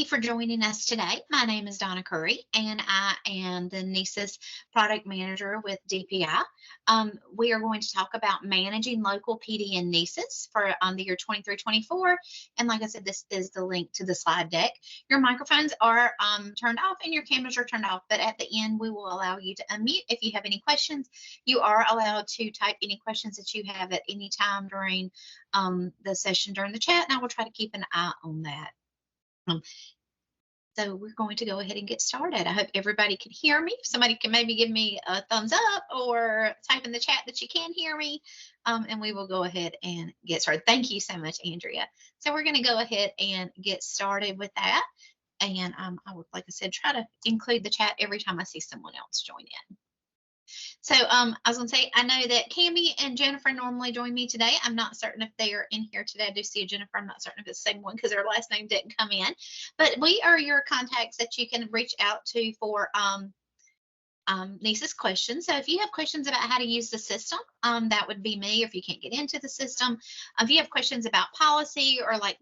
you for joining us today. My name is Donna Curry, and I am the NCEES product manager with DPI. We are going to talk about managing local PD and NCEES for the year 23-24. And like I said, this is the link to the slide deck. Your microphones are turned off and your cameras are turned off, but at the end, we will allow you to unmute. If you have any questions, you are allowed to type any questions that you have at any time during the session during the chat, and I will try to keep an eye on that. So we're going to go ahead and get started. I hope everybody can hear me. If somebody can maybe give me a thumbs up or type in the chat that you can hear me, and we will go ahead and get started. Thank you so much, Andrea. So we're going to go ahead and get started with that. And I would, like I said, try to include the chat every time I see someone else join in. So I was going to say, I know that Cammie and Jennifer normally join me today. I'm not certain if they are in here today. I do see a Jennifer. I'm not certain if it's the same one because their last name didn't come in. But we are your contacts that you can reach out to for NCEES questions. So if you have questions about how to use the system, that would be me. If you can't get into the system, if you have questions about policy or like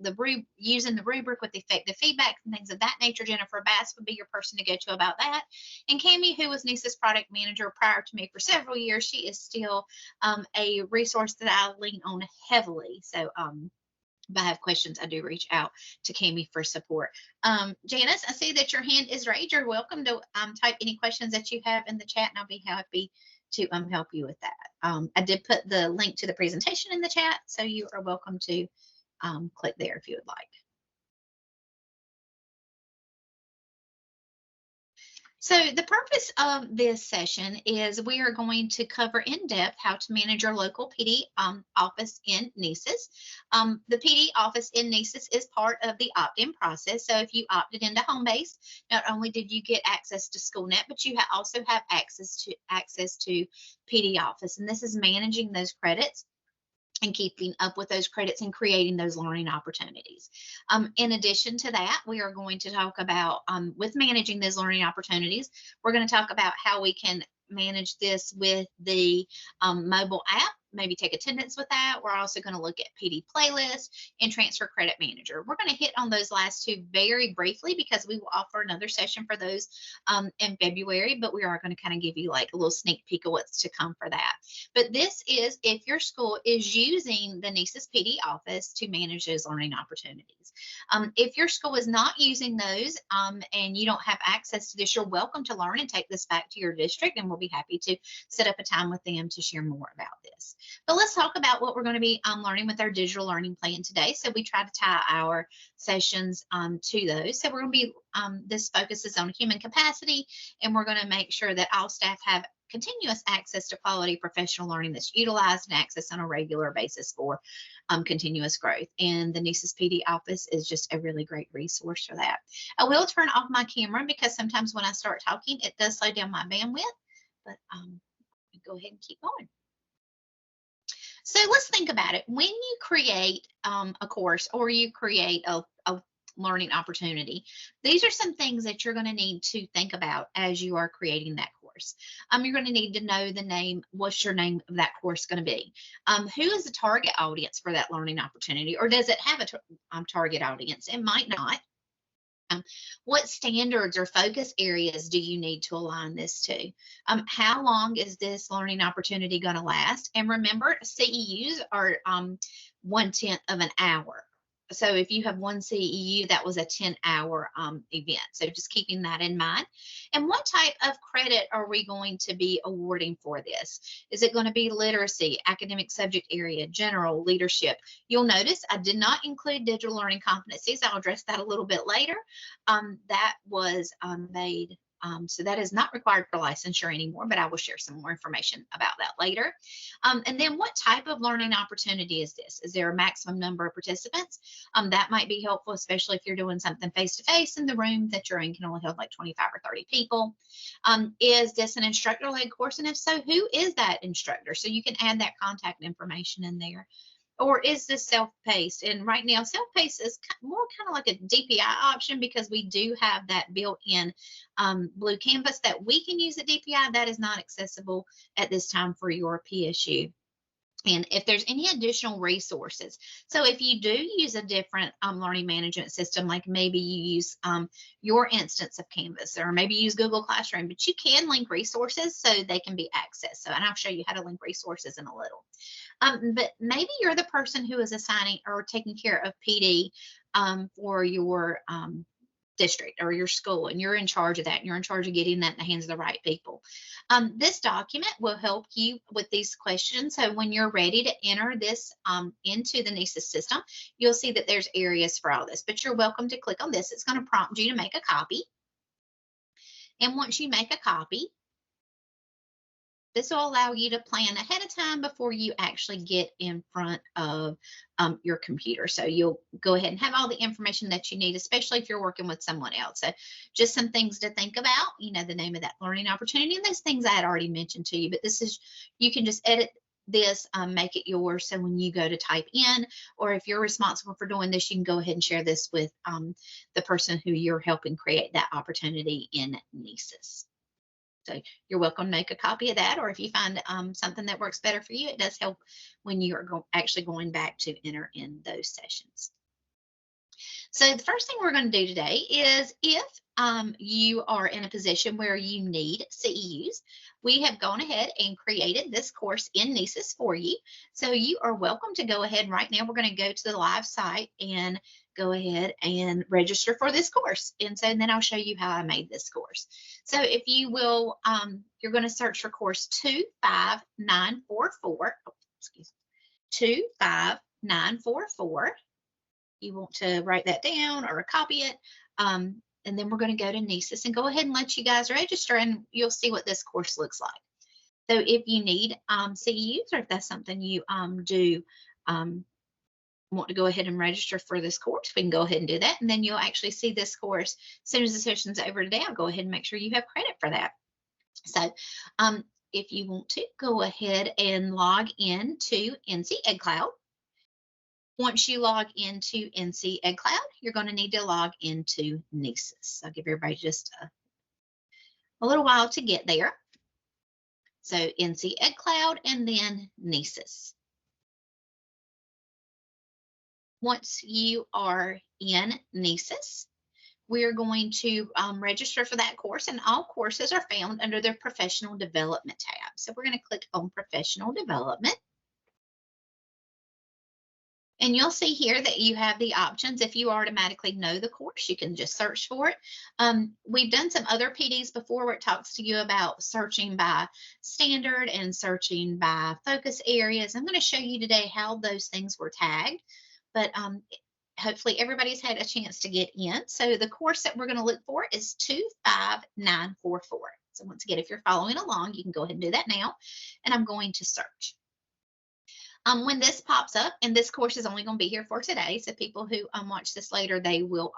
using the rubric with effective feedback and things of that nature, Jennifer Bass would be your person to go to about that. And Cammie, who was NCEES product manager prior to me for several years, she is still a resource that I lean on heavily. So if I have questions, I do reach out to Cammie for support. Janice, I see that your hand is raised. You're welcome to type any questions that you have in the chat, and I'll be happy to help you with that. I did put the link to the presentation in the chat, so you are welcome to click there if you would like. So the purpose of this session is we are going to cover in depth how to manage your local PD office in NCEES. The PD office in NCEES is part of the opt-in process. So if you opted into Homebase, not only did you get access to SchoolNet, but you also have access to PD office. And this is managing those credits and keeping up with those credits and creating those learning opportunities. In addition to that, we are going to talk about, with managing those learning opportunities, we're going to talk about how we can manage this with the mobile app, maybe take attendance with that. We're also going to look at PD playlist and transfer credit manager. We're going to hit on those last two very briefly because we will offer another session for those in February, but we are going to kind of give you like a little sneak peek of what's to come for that. But this is if your school is using the NCEES PD office to manage those learning opportunities. If your school is not using those and you don't have access to this, you're welcome to learn and take this back to your district, and we'll be happy to set up a time with them to share more about this. But let's talk about what we're going to be learning with our digital learning plan today. So we try to tie our sessions to those. So we're going to be, this focuses on human capacity, and we're going to make sure that all staff have continuous access to quality professional learning that's utilized and access on a regular basis for continuous growth. And the NCEES PD office is just a really great resource for that. I will turn off my camera because sometimes when I start talking, it does slow down my bandwidth, but go ahead and keep going. So let's think about it. When you create a course or you create a learning opportunity, these are some things that you're going to need to think about as you are creating that course. You're going to need to know the name. What's your name of that course going to be? Who is the target audience for that learning opportunity? Or does it have a target audience? It might not. What standards or focus areas do you need to align this to? How long is this learning opportunity going to last? And remember, CEUs are 1/10 of an hour. So if you have one CEU, that was a 10-hour event. So just keeping that in mind. And what type of credit are we going to be awarding for this? Is it going to be literacy, academic subject area, general, leadership? You'll notice I did not include digital learning competencies. I'll address that a little bit later. That was made. So that is not required for licensure anymore, but I will share some more information about that later. And then what type of learning opportunity is this? Is there a maximum number of participants? That might be helpful, especially if you're doing something face-to-face and the room that you're in can only hold like 25 or 30 people. Is this an instructor-led course? And if so, who is that instructor? So you can add that contact information in there. Or is this self-paced? And right now, self-paced is more kind of like a DPI option because we do have that built-in blue canvas that we can use at DPI. That is not accessible at this time for your PSU. and if there's any additional resources. So if you do use a different learning management system, like maybe you use your instance of Canvas, or maybe you use Google Classroom, but you can link resources so they can be accessed. So, and I'll show you how to link resources in a little. But maybe you're the person who is assigning or taking care of PD for your district or your school, and you're in charge of that, and you're in charge of getting that in the hands of the right people. This document will help you with these questions. So when you're ready to enter this into the NCEES system, you'll see that there's areas for all this, but you're welcome to click on this. It's going to prompt you to make a copy. And once you make a copy, this will allow you to plan ahead of time before you actually get in front of your computer. So you'll go ahead and have all the information that you need, especially if you're working with someone else. So just some things to think about, you know, the name of that learning opportunity and those things I had already mentioned to you. But this is, you can just edit this, make it yours. So when you go to type in, or if you're responsible for doing this, you can go ahead and share this with the person who you're helping create that opportunity in NCEES. So you're welcome to make a copy of that, or if you find something that works better for you, it does help when you're actually going back to enter in those sessions. So the first thing we're going to do today is, if you are in a position where you need CEUs, we have gone ahead and created this course in NCEES for you. So you are welcome to go ahead right now. We're going to go to the live site and go ahead and register for this course. And so then I'll show you how I made this course. So if you will, you're going to search for course 25944. Oh, excuse me, 25944. You want to write that down or copy it. And then we're going to go to NCEES and go ahead and let you guys register, and you'll see what this course looks like. So if you need CEUs, or if that's something you do want to go ahead and register for this course, we can go ahead and do that. And then you'll actually see this course as soon as the session's over today. I'll go ahead and make sure you have credit for that. So if you want to, go ahead and log in to NCEES Cloud. Once you log into NCEES Cloud, you're going to need to log into NCEES. I'll give everybody just a little while to get there. So NCEES Cloud and then NCEES. Once you are in NCEES, we're going to register for that course, and all courses are found under the Professional Development tab. So we're going to click on Professional Development. And you'll see here that you have the options. If you automatically know the course, you can just search for it. We've done some other PDs before where it talks to you about searching by standard and searching by focus areas. I'm going to show you today how those things were tagged, but hopefully everybody's had a chance to get in. So the course that we're going to look for is 25944. So once again, if you're following along, you can go ahead and do that now. And I'm going to search. When this pops up, and this course is only going to be here for today, so people who watch this later, they will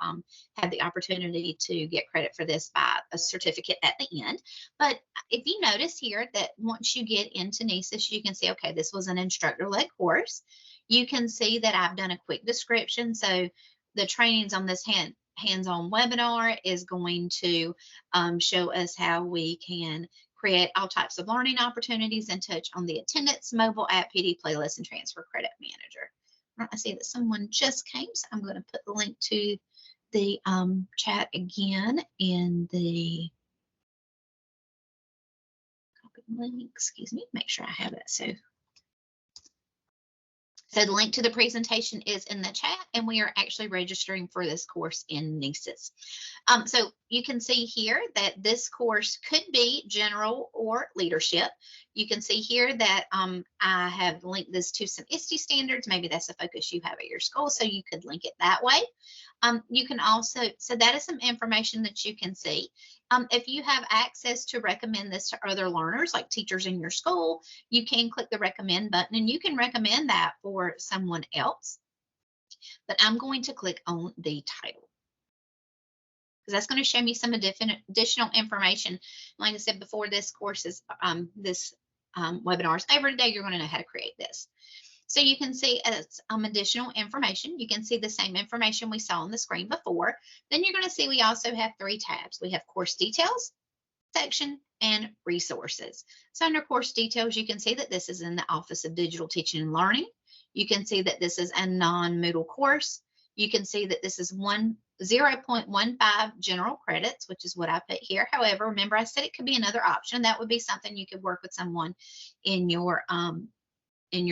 have the opportunity to get credit for this by a certificate at the end. But if you notice here that once you get into NCEES, you can see, okay, this was an instructor-led course. You can see that I've done a quick description. So the trainings on this hands-on webinar is going to show us how we can create all types of learning opportunities and touch on the attendance, mobile app, PD playlist, and transfer credit manager. I see that someone just came, so I'm going to put the link to the chat again in the copy link. Excuse me, make sure I have it. So the link to the presentation is in the chat, and we are actually registering for this course in NCEES. So you can see here that this course could be general or leadership. You can see here that I have linked this to some ISTE standards. Maybe that's a focus you have at your school, so you could link it that way. You can also, so that is some information that you can see. If you have access to recommend this to other learners, like teachers in your school, you can click the recommend button and you can recommend that for someone else. But I'm going to click on the title, because that's going to show me some additional information. Like I said before, this course is, webinar is over today, you're going to know how to create this. So you can see as additional information. You can see the same information we saw on the screen before. Then you're going to see we also have 3 tabs. We have course details, section, and resources. So under course details, you can see that this is in the Office of Digital Teaching and Learning. You can see that this is a non-Moodle course. You can see that this is 0.15 general credits, which is what I put here. However, remember I said it could be another option. That would be something you could work with someone in your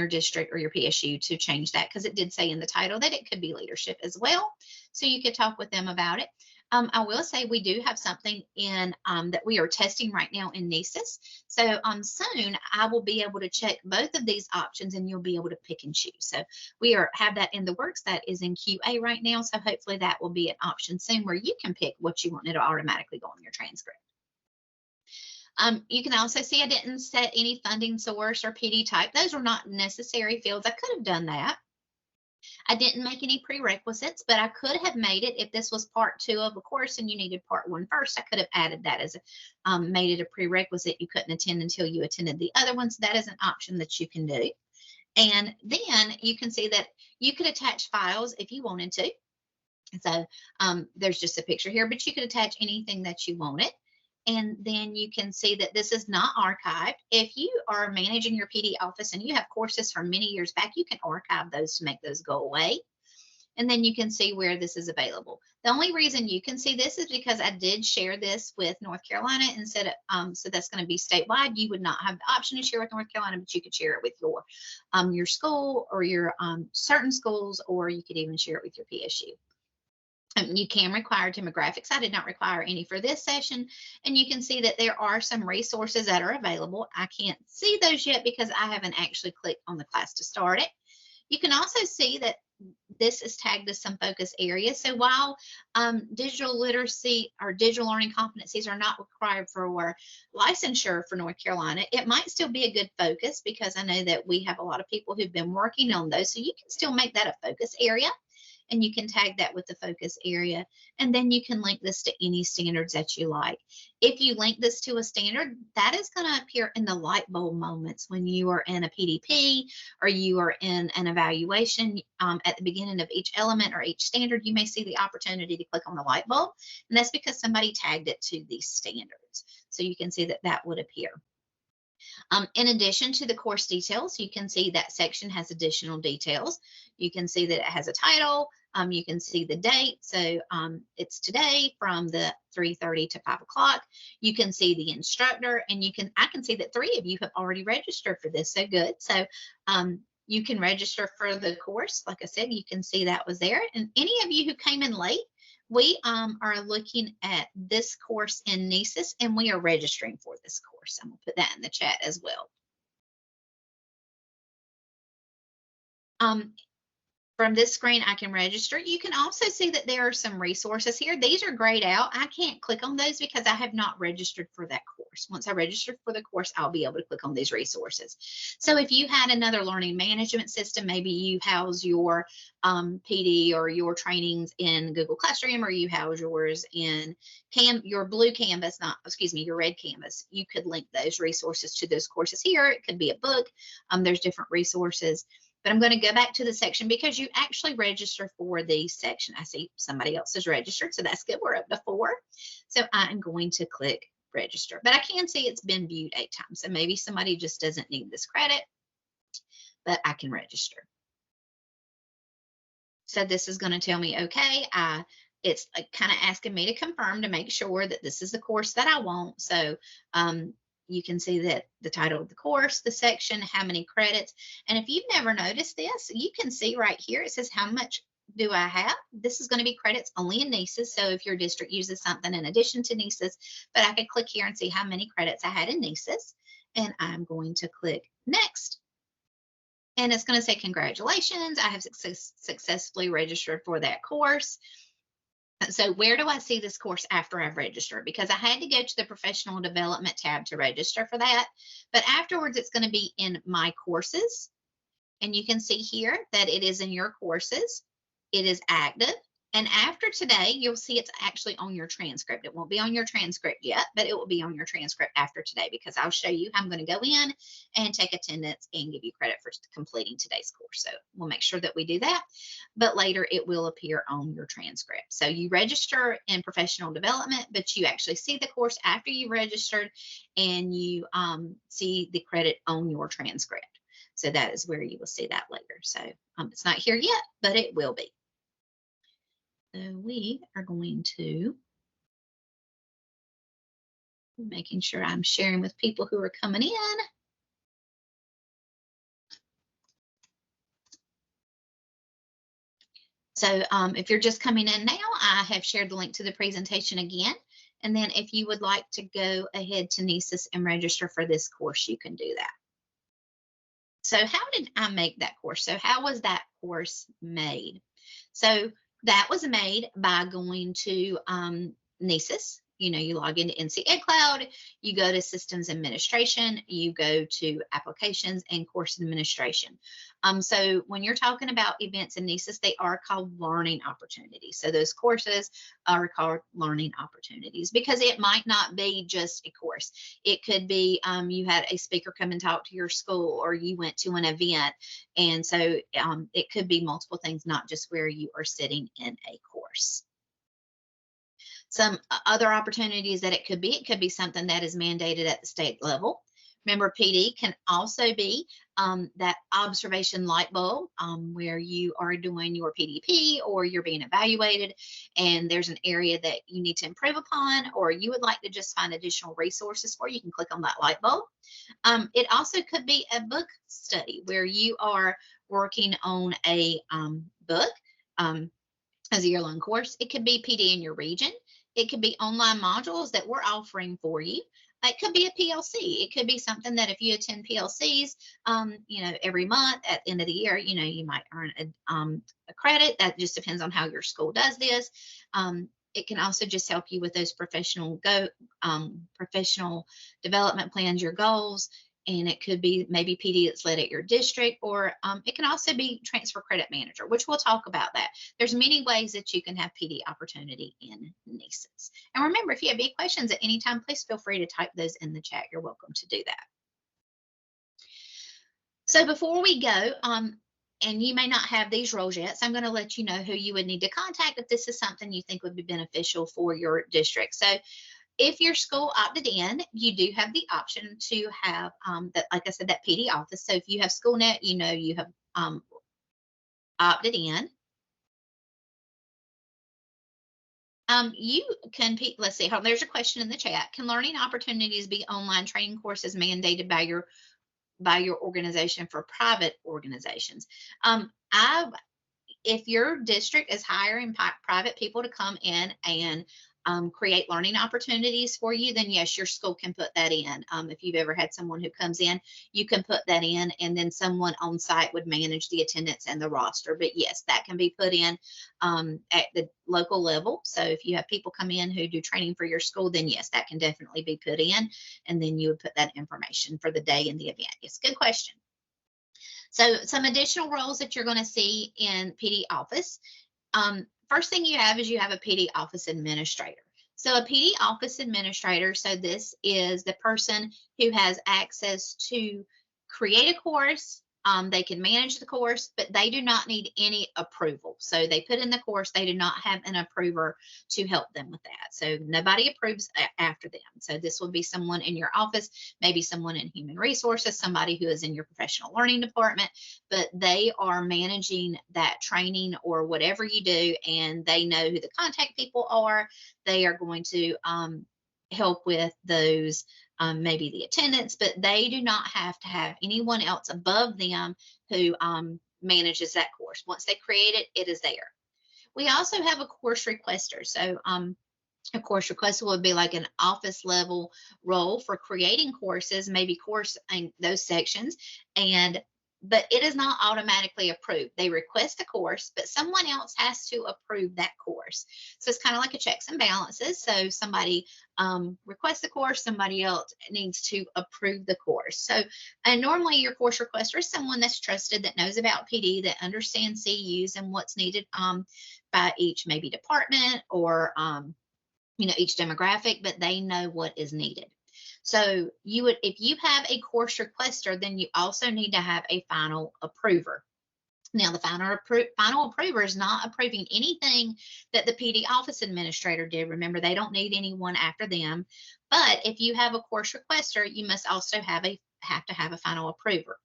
district or your PSU to change that, because it did say in the title that it could be leadership as well. So you could talk with them about it. I will say we do have something in that we are testing right now in NCEES. So soon I will be able to check both of these options and you'll be able to pick and choose. So we have that in the works. That is in QA right now. So hopefully that will be an option soon where you can pick what you want. It'll automatically go on your transcript. You can also see I didn't set any funding source or PD type. Those are not necessary fields. I could have done that. I didn't make any prerequisites, but I could have made it if this was part 2 of a course and you needed part 1 first. I could have added that as made it a prerequisite. You couldn't attend until you attended the other ones. That is an option that you can do. And then you can see that you could attach files if you wanted to. So there's just a picture here, but you could attach anything that you wanted. And then you can see that this is not archived. If you are managing your PD office and you have courses from many years back, you can archive those to make those go away. And then you can see where this is available. The only reason you can see this is because I did share this with North Carolina instead of, so that's going to be statewide. You would not have the option to share with North Carolina, but you could share it with your school or your certain schools, or you could even share it with your PSU. You can require demographics. I did not require any for this session. And you can see that there are some resources that are available. I can't see those yet because I haven't actually clicked on the class to start it. You can also see that this is tagged as some focus areas. So while digital literacy or digital learning competencies are not required for licensure for North Carolina, it might still be a good focus because I know that we have a lot of people who've been working on those. So you can still make that a focus area. And you can tag that with the focus area. And then you can link this to any standards that you like. If you link this to a standard, that is going to appear in the light bulb moments when you are in a PDP or you are in an evaluation at the beginning of each element or each standard. You may see the opportunity to click on the light bulb. And that's because somebody tagged it to these standards. So you can see that that would appear. In addition to the course details, you can see that section has additional details. You can see that it has a title. You can see the date. So it's today from the 3:30 to 5 o'clock. You can see the instructor, and I can see that 3 of you have already registered for this. So good. So you can register for the course. Like I said, you can see that was there. And any of you who came in late, we are looking at this course in NCEES, and we are registering for this course. I'm going to put that in the chat as well. From this screen, I can register. You can also see that there are some resources here. These are grayed out. I can't click on those because I have not registered for that course. Once I register for the course, I'll be able to click on these resources. So if you had another learning management system, maybe you house your PD or your trainings in Google Classroom, or you house yours in your blue canvas, your red canvas, you could link those resources to those courses here. It could be a book. There's different resources. But I'm going to go back to the section because you actually register for the section. I see somebody else has registered, so that's good. We're up to 4. So I'm going to click register. But I can see it's been viewed 8 times. So maybe somebody just doesn't need this credit, but I can register. So this is going to tell me, okay, it's kind of asking me to confirm to make sure that this is the course that I want. So you can see that the title of the course, the section, how many credits. And if you've never noticed this, you can see right here, it says how much do I have? This is going to be credits only in NCEES. So if your district uses something in addition to NCEES, but I could click here and see how many credits I had in NCEES. And I'm going to click next. And it's going to say, congratulations, I have successfully registered for that course. So where do I see this course after I've registered? Because I had to go to the professional development tab to register for that. But afterwards, it's going to be in my courses. And you can see here that it is in your courses. It is active. And after today, you'll see it's actually on your transcript. It won't be on your transcript yet, but it will be on your transcript after today because I'll show you how I'm going to go in and take attendance and give you credit for completing today's course. So we'll make sure that we do that, but later it will appear on your transcript. So you register in professional development, but you actually see the course after you registered, and you see the credit on your transcript. So that is where you will see that later. So it's not here yet, but it will be. So we are going to, making sure I'm sharing with people who are coming in. So if you're just coming in now, I have shared the link to the presentation again. And then if you would like to go ahead to NCEES and register for this course, you can do that. So how did I make that course? So how was that course made? So that was made by going to NCEES. You log into NCEES Cloud, you go to Systems Administration, you go to Applications and Course Administration. So when you're talking about events in NCEES, they are called learning opportunities. So those courses are called learning opportunities because it might not be just a course. It could be you had a speaker come and talk to your school, or you went to an event. And so it could be multiple things, not just where you are sitting in a course. Some other opportunities that it could be something that is mandated at the state level. Remember, PD can also be that observation light bulb where you are doing your PDP or you're being evaluated and there's an area that you need to improve upon, or you would like to just find additional resources for. You can click on that light bulb. It also could be a book study where you are working on a book as a year-long course. It could be PD in your region. It could be online modules that we're offering for you. It could be a PLC. It could be something that if you attend PLCs, every month at the end of the year, you might earn a credit. That just depends on how your school does this. It can also just help you with those professional development plans, your goals. And it could be maybe PD that's led at your district, or it can also be transfer credit manager, which we'll talk about that. There's many ways that you can have PD opportunity in NCEES. And remember, if you have any questions at any time, please feel free to type those in the chat. You're welcome to do that. So before we go, and you may not have these roles yet, so I'm going to let you know who you would need to contact if this is something you think would be beneficial for your district. So if your school opted in, you do have the option to have that, like I said, that PD office. So if you have SchoolNet, you have opted in. You can, let's see, there's a question in the chat. Can learning opportunities be online training courses mandated by your organization for private organizations? If your district is hiring private people to come in and create learning opportunities for you, then yes, your school can put that in. If you've ever had someone who comes in, you can put that in, and then someone on site would manage the attendance and the roster. But yes, that can be put in at the local level. So if you have people come in who do training for your school, then yes, that can definitely be put in, and then you would put that information for the day and the event. Yes, good question. So some additional roles that you're going to see in PD office. First thing you have is you have a PD office administrator. So a PD office administrator, so this is the person who has access to create a course. They can manage the course, but they do not need any approval. So they put in the course, they do not have an approver to help them with that. So nobody approves after them. So this will be someone in your office, maybe someone in human resources, somebody who is in your professional learning department, but they are managing that training or whatever you do, and they know who the contact people are. They are going to help with those maybe the attendance, but they do not have to have anyone else above them who manages that course. Once they create it, it is there. We also have a course requester. So a course requester would be like an office level role for creating courses, maybe course in those sections. And but it is not automatically approved. They request a course, but someone else has to approve that course. So it's kind of like a checks and balances. So somebody requests the course, somebody else needs to approve the course. So, and normally your course requester is someone that's trusted, that knows about PD, that understands CEUs and what's needed by each maybe department or each demographic, but they know what is needed. So you would, if you have a course requester, then you also need to have a final approver. Now, the final approver is not approving anything that the PD office administrator did. Remember, they don't need anyone after them. But if you have a course requester, you must also have to have a final approver.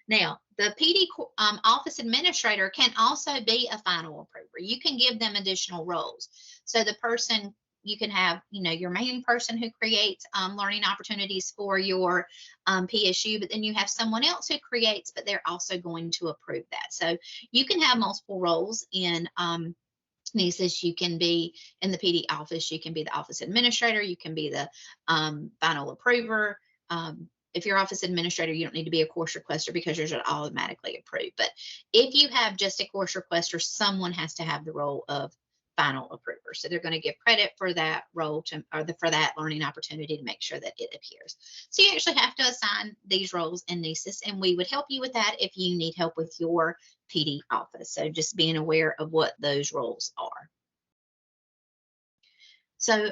Now, the PD office administrator can also be a final approver. You can give them additional roles. So the person, you can have, your main person who creates learning opportunities for your PSU, but then you have someone else who creates, but they're also going to approve that. So you can have multiple roles in NCEES. You can be in the PD office, you can be the office administrator, you can be the final approver. If you're office administrator, you don't need to be a course requester because yours are automatically approved. But if you have just a course requester, someone has to have the role of final approver. So they're going to give credit for that role for that learning opportunity to make sure that it appears. So you actually have to assign these roles in NCEES, and we would help you with that if you need help with your PD office. So just being aware of what those roles are. So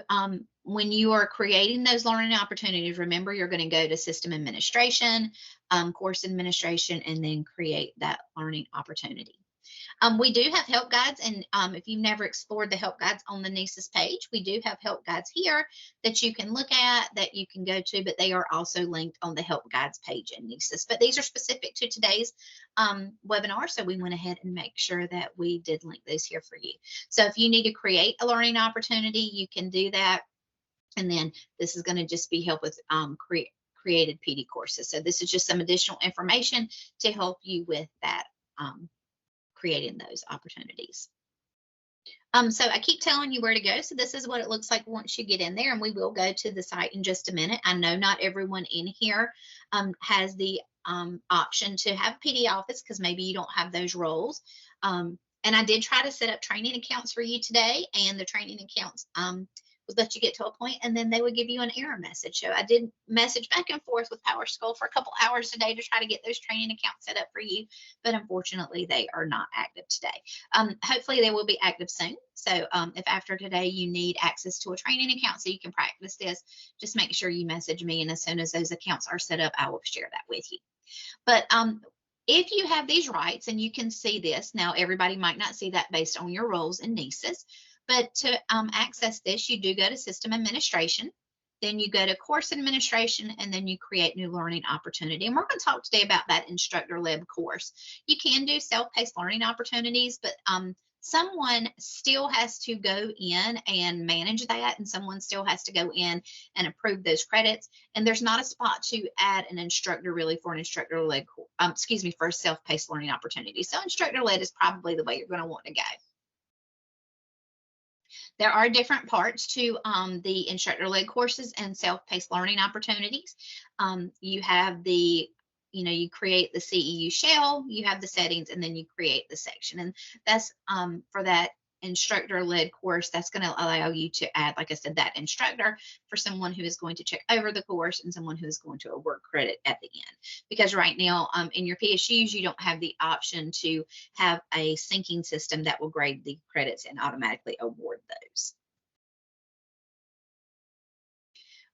when you are creating those learning opportunities, remember you're going to go to system administration, course administration, and then create that learning opportunity. We do have help guides, and if you've never explored the help guides on the NCEES page, we do have help guides here that you can look at, that you can go to, but they are also linked on the help guides page in NCEES. But these are specific to today's webinar, so we went ahead and make sure that we did link those here for you. So if you need to create a learning opportunity, you can do that, and then this is going to just be help with created PD courses. So this is just some additional information to help you with that. Creating those opportunities. So I keep telling you where to go. So this is what it looks like once you get in there, and we will go to the site in just a minute. I know not everyone in here has the option to have a PD office because maybe you don't have those roles. And I did try to set up training accounts for you today, and the training accounts would let you get to a point, and then they would give you an error message. So I did message back and forth with PowerSchool for a couple hours today to try to get those training accounts set up for you, but unfortunately they are not active today. Hopefully they will be active soon. So if after today you need access to a training account so you can practice this, just make sure you message me, and as soon as those accounts are set up, I will share that with you. But if you have these rights, and you can see this, now everybody might not see that based on your roles in NCEES, but to access this, you do go to system administration, then you go to course administration, and then you create new learning opportunity. And we're going to talk today about that instructor-led course. You can do self-paced learning opportunities, but someone still has to go in and manage that, and someone still has to go in and approve those credits. And there's not a spot to add an instructor really for an instructor-led, for a self-paced learning opportunity. So instructor-led is probably the way you're going to want to go. There are different parts to the instructor-led courses and self-paced learning opportunities. You have the, you create the CEU shell, you have the settings, and then you create the section. And that's for that instructor-led course, that's going to allow you to add, like I said, that instructor for someone who is going to check over the course and someone who is going to award credit at the end. Because right now in your PSUs, you don't have the option to have a syncing system that will grade the credits and automatically award those.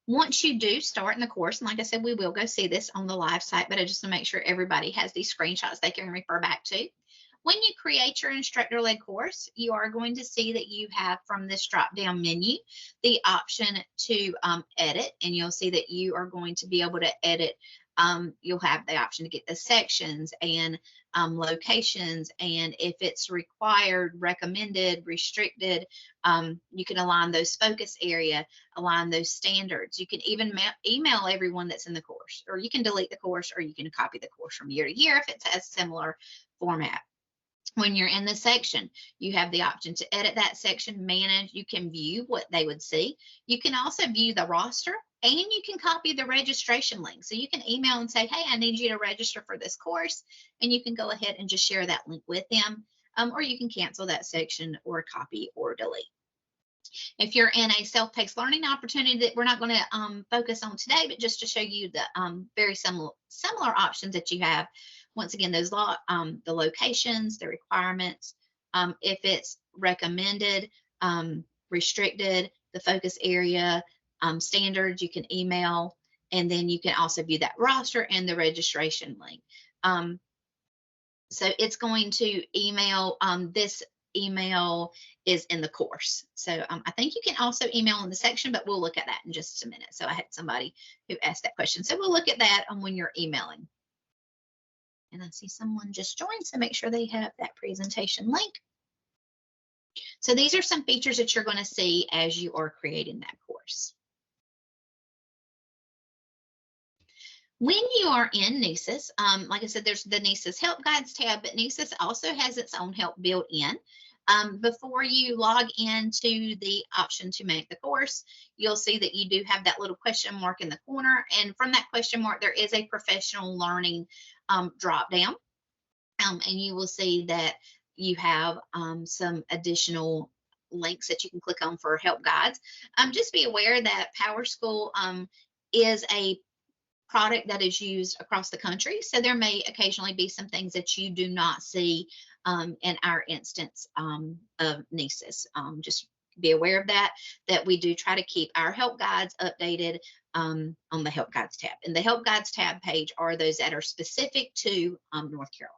Once you do start in the course, and like I said, we will go see this on the live site, but I just want to make sure everybody has these screenshots they can refer back to. When you create your instructor-led course, you are going to see that you have from this drop-down menu the option to edit, and you'll see that you are going to be able to edit. You'll have the option to get the sections and locations, and if it's required, recommended, restricted, you can align those focus area, align those standards. You can even email everyone that's in the course, or you can delete the course, or you can copy the course from year to year if it's a similar format. When you're in the section, you have the option to edit that section, manage. You can view what they would see. You can also view the roster, And you can copy the registration link. So you can email and say, hey, I need you to register for this course. And you can go ahead and just share that link with them. Or you can cancel that section or copy or delete. If you're in a self-paced learning opportunity that we're not going to focus on today, but just to show you the very similar options that you have. Once again, those the locations, the requirements, if it's recommended, restricted, the focus area, standards, you can email, and then you can also view that roster and the registration link. So it's going to email, this email is in the course. So I think you can also email in the section, but we'll look at that in just a minute. So I had somebody who asked that question. So we'll look at that when you're emailing. And I see someone just joined, so make sure they have that presentation link. So these are some features that you're going to see as you are creating that course. When you are in NCEES, like I said, there's the NCEES Help Guides tab, but NCEES also has its own help built in. Before you log into the option to make the course, you'll see that you do have that little question mark in the corner. And from that question mark, there is a professional learning drop down. And you will see that you have some additional links that you can click on for help guides. Just be aware that PowerSchool is a product that is used across the country. So there may occasionally be some things that you do not see in our instance of NCEES. Just be aware of that we do try to keep our help guides updated on the help guides tab. And the help guides tab page are those that are specific to North Carolina.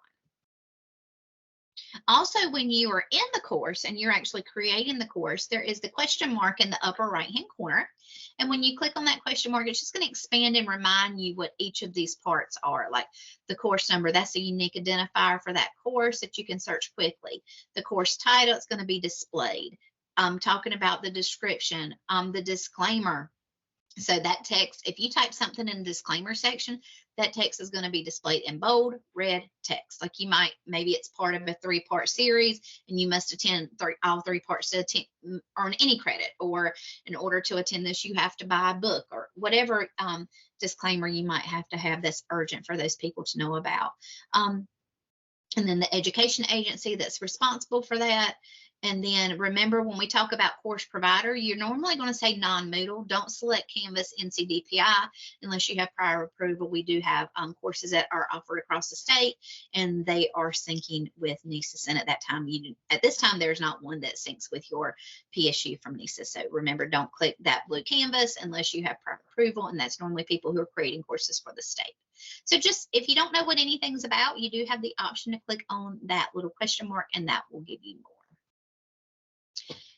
Also, when you are in the course and you're actually creating the course, there is the question mark in the upper right-hand corner. And when you click on that question mark, it's just going to expand and remind you what each of these parts are. Like the course number, that's a unique identifier for that course that you can search quickly. The course title is going to be displayed. Talking about the description, the disclaimer. So that text, if you type something in the disclaimer section, that text is going to be displayed in bold, red text. Like you might, maybe it's part of a 3-part series and you must attend all 3 parts to earn any credit, or in order to attend this, you have to buy a book, or whatever disclaimer you might have to have that's urgent for those people to know about. And then the education agency that's responsible for that. And then remember, when we talk about course provider, you're normally going to say non-Moodle. Don't select Canvas NCDPI unless you have prior approval. We do have courses that are offered across the state, and they are syncing with NCEES. And at this time, there's not one that syncs with your PSU from NCEES. So remember, don't click that blue canvas unless you have prior approval, and that's normally people who are creating courses for the state. So just, if you don't know what anything's about, you do have the option to click on that little question mark, and that will give you more.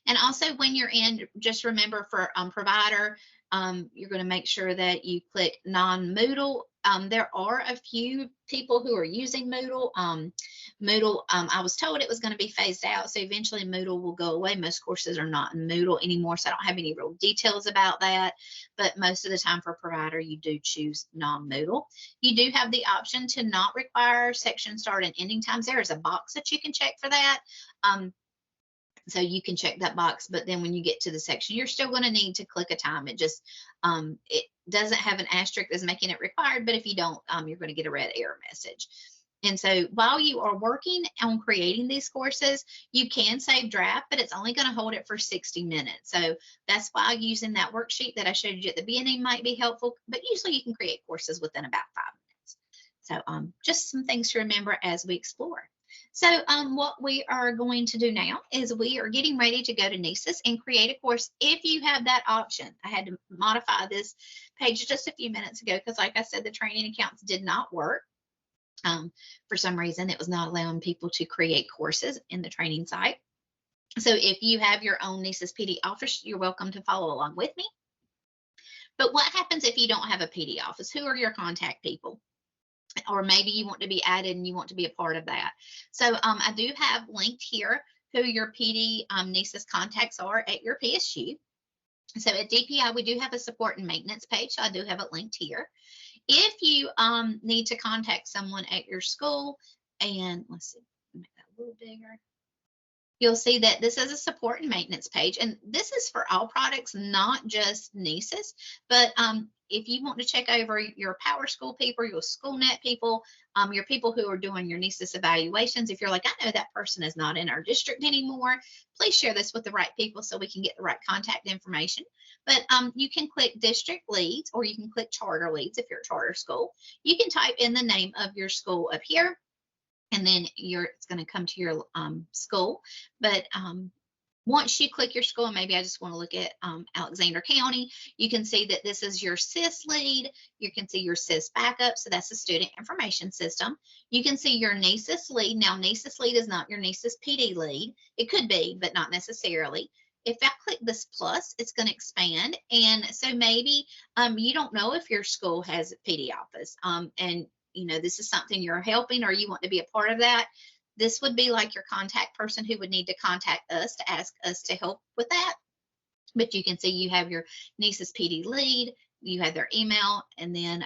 And also, when you're in, just remember for provider, you're going to make sure that you click non-Moodle. There are a few people who are using Moodle. Moodle, I was told it was going to be phased out, so eventually Moodle will go away. Most courses are not in Moodle anymore, so I don't have any real details about that. But most of the time for provider, you do choose non-Moodle. You do have the option to not require section start and ending times. There is a box that you can check for that. So you can check that box, but then when you get to the section, you're still going to need to click a time. It just, it doesn't have an asterisk that's making it required, but if you don't, you're going to get a red error message. And so while you are working on creating these courses, you can save draft, but it's only going to hold it for 60 minutes. So that's why using that worksheet that I showed you at the beginning might be helpful, but usually you can create courses within about 5 minutes. So just some things to remember as we explore. So what we are going to do now is we are getting ready to go to NCEES and create a course if you have that option. I had to modify this page just a few minutes ago because, like I said, the training accounts did not work. For some reason, it was not allowing people to create courses in the training site. So if you have your own NCEES PD office, you're welcome to follow along with me. But what happens if you don't have a PD office? Who are your contact people? Or maybe you want to be added and you want to be a part of that. So I do have linked here who your PD NCEES contacts are at your PSU. So at DPI, we do have a support and maintenance page. So I do have it linked here. If you need to contact someone at your school, and let's see, make that a little bigger. you'll see that this is a support and maintenance page, and this is for all products, not just NCEES. But if you want to check over your PowerSchool people, your SchoolNet people, your people who are doing your NCEES evaluations, if you're like, I know that person is not in our district anymore, please share this with the right people so we can get the right contact information. But you can click district leads, or you can click charter leads if you're a charter school. You can type in the name of your school up here, and then it's going to come to your school. But once you click your school, and maybe I just want to look at Alexander County, you can see that this is your SIS lead. You can see your SIS backup, so that's the student information system. You can see your NCEES lead. Now, NCEES lead is not your NCEES PD lead. It could be, but not necessarily. If I click this plus, it's going to expand. And so maybe you don't know if your school has a PD office, and this is something you're helping or you want to be a part of that. This would be like your contact person who would need to contact us to ask us to help with that. But you can see you have your NCEES PD lead, you have their email, and then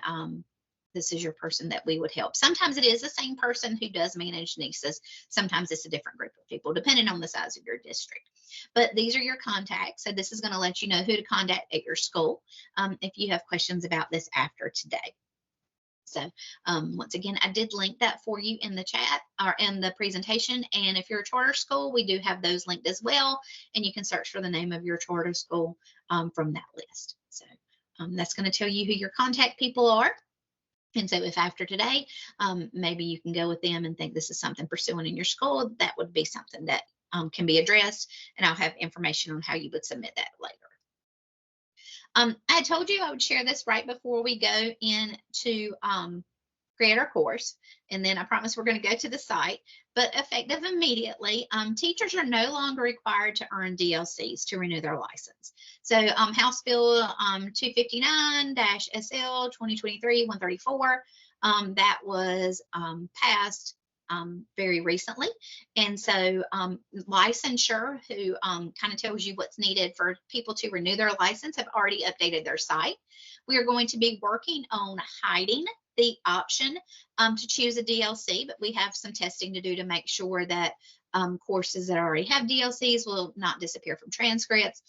this is your person that we would help. Sometimes it is the same person who does manage NCEES. Sometimes it's a different group of people, depending on the size of your district. But these are your contacts. So this is going to let you know who to contact at your school if you have questions about this after today. So once again, I did link that for you in the chat or in the presentation. And if you're a charter school, we do have those linked as well. And you can search for the name of your charter school from that list. So that's going to tell you who your contact people are. And so if after today, maybe you can go with them and think this is something pursuing in your school, that would be something that can be addressed. And I'll have information on how you would submit that later. I told you I would share this right before we go into create our course, and then I promise we're going to go to the site. But effective immediately, teachers are no longer required to earn DLCs to renew their license. So House Bill 259-SL 2023-134, that was passed very recently. And so licensure, who kind of tells you what's needed for people to renew their license, have already updated their site. We are going to be working on hiding the option to choose a DLC, but we have some testing to do to make sure that courses that already have DLCs will not disappear from transcripts.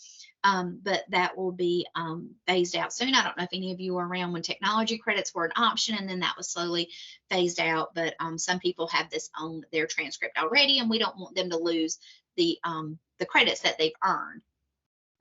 But that will be phased out soon. I don't know if any of you were around when technology credits were an option, and then that was slowly phased out. But some people have this on their transcript already, and we don't want them to lose the credits that they've earned.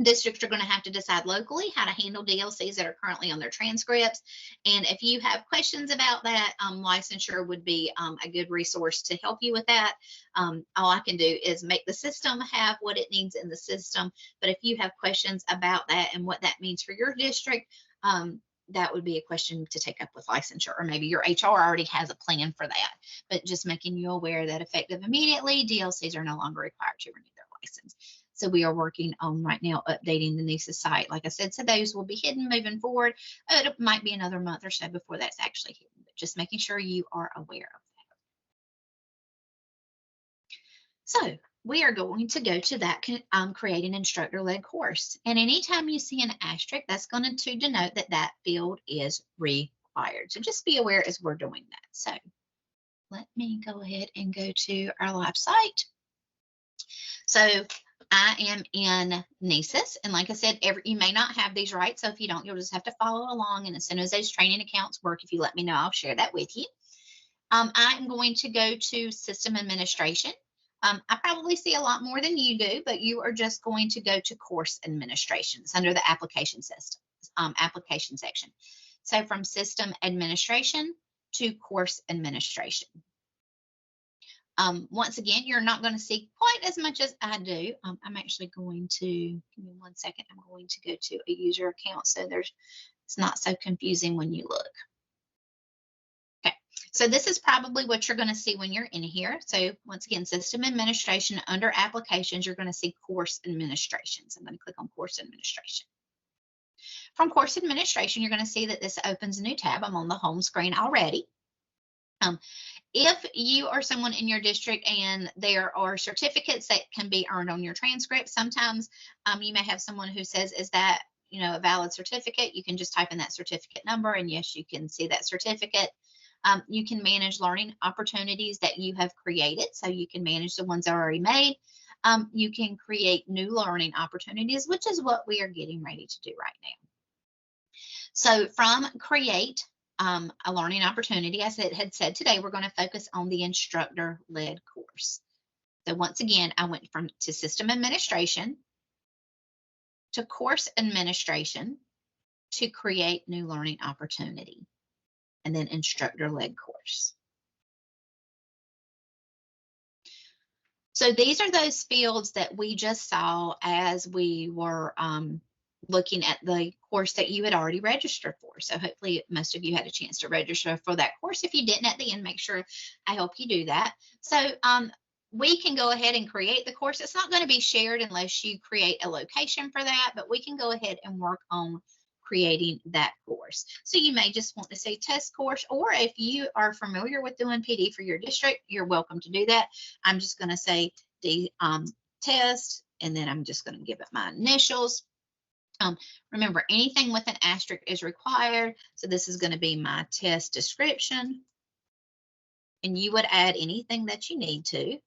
Districts are going to have to decide locally how to handle DLCs that are currently on their transcripts. And if you have questions about that, licensure would be a good resource to help you with that. All I can do is make the system have what it needs in the system. But if you have questions about that and what that means for your district, that would be a question to take up with licensure, or maybe your HR already has a plan for that. But just making you aware that effective immediately, DLCs are no longer required to renew their license. So we are working on right now updating the NCEES site. Like I said, so those will be hidden moving forward. It might be another month or so before that's actually hidden, but just making sure you are aware of that. So we are going to go to that create an instructor-led course. And anytime you see an asterisk, that's going to denote that that field is required. So just be aware as we're doing that. So let me go ahead and go to our live site. So I am in NCEES, and like I said, you may not have these right, so if you don't, you'll just have to follow along, and as soon as those training accounts work, if you let me know, I'll share that with you. I'm going to go to System Administration. I probably see a lot more than you do, but you are just going to go to Course Administration. It's under the application system, application section. So from System Administration to Course Administration. Once again, you're not going to see quite as much as I do. I'm actually going to, give me 1 second, I'm going to go to a user account so it's not so confusing when you look. Okay, so this is probably what you're going to see when you're in here. So once again, System Administration, under Applications, you're going to see Course Administration. So I'm going to click on Course Administration. From Course Administration, you're going to see that this opens a new tab. I'm on the home screen already. If you are someone in your district and there are certificates that can be earned on your transcript, sometimes you may have someone who says, is that a valid certificate? You can just type in that certificate number, and yes, you can see that certificate. You can manage learning opportunities that you have created, so you can manage the ones that are already made. You can create new learning opportunities, which is what we are getting ready to do right now. So from create a learning opportunity, as I had said today, we're going to focus on the instructor-led course. So once again, I went to system administration, to course administration, to create new learning opportunity, and then instructor-led course. So these are those fields that we just saw as we were looking at the course that you had already registered for. So hopefully most of you had a chance to register for that course. If you didn't at the end, make sure I help you do that. So we can go ahead and create the course. It's not going to be shared unless you create a location for that, but we can go ahead and work on creating that course. So you may just want to say test course, or if you are familiar with doing PD for your district, you're welcome to do that. I'm just going to say the test, and then I'm just going to give it my initials. Remember, anything with an asterisk is required. So this is going to be my test description, and you would add anything that you need to.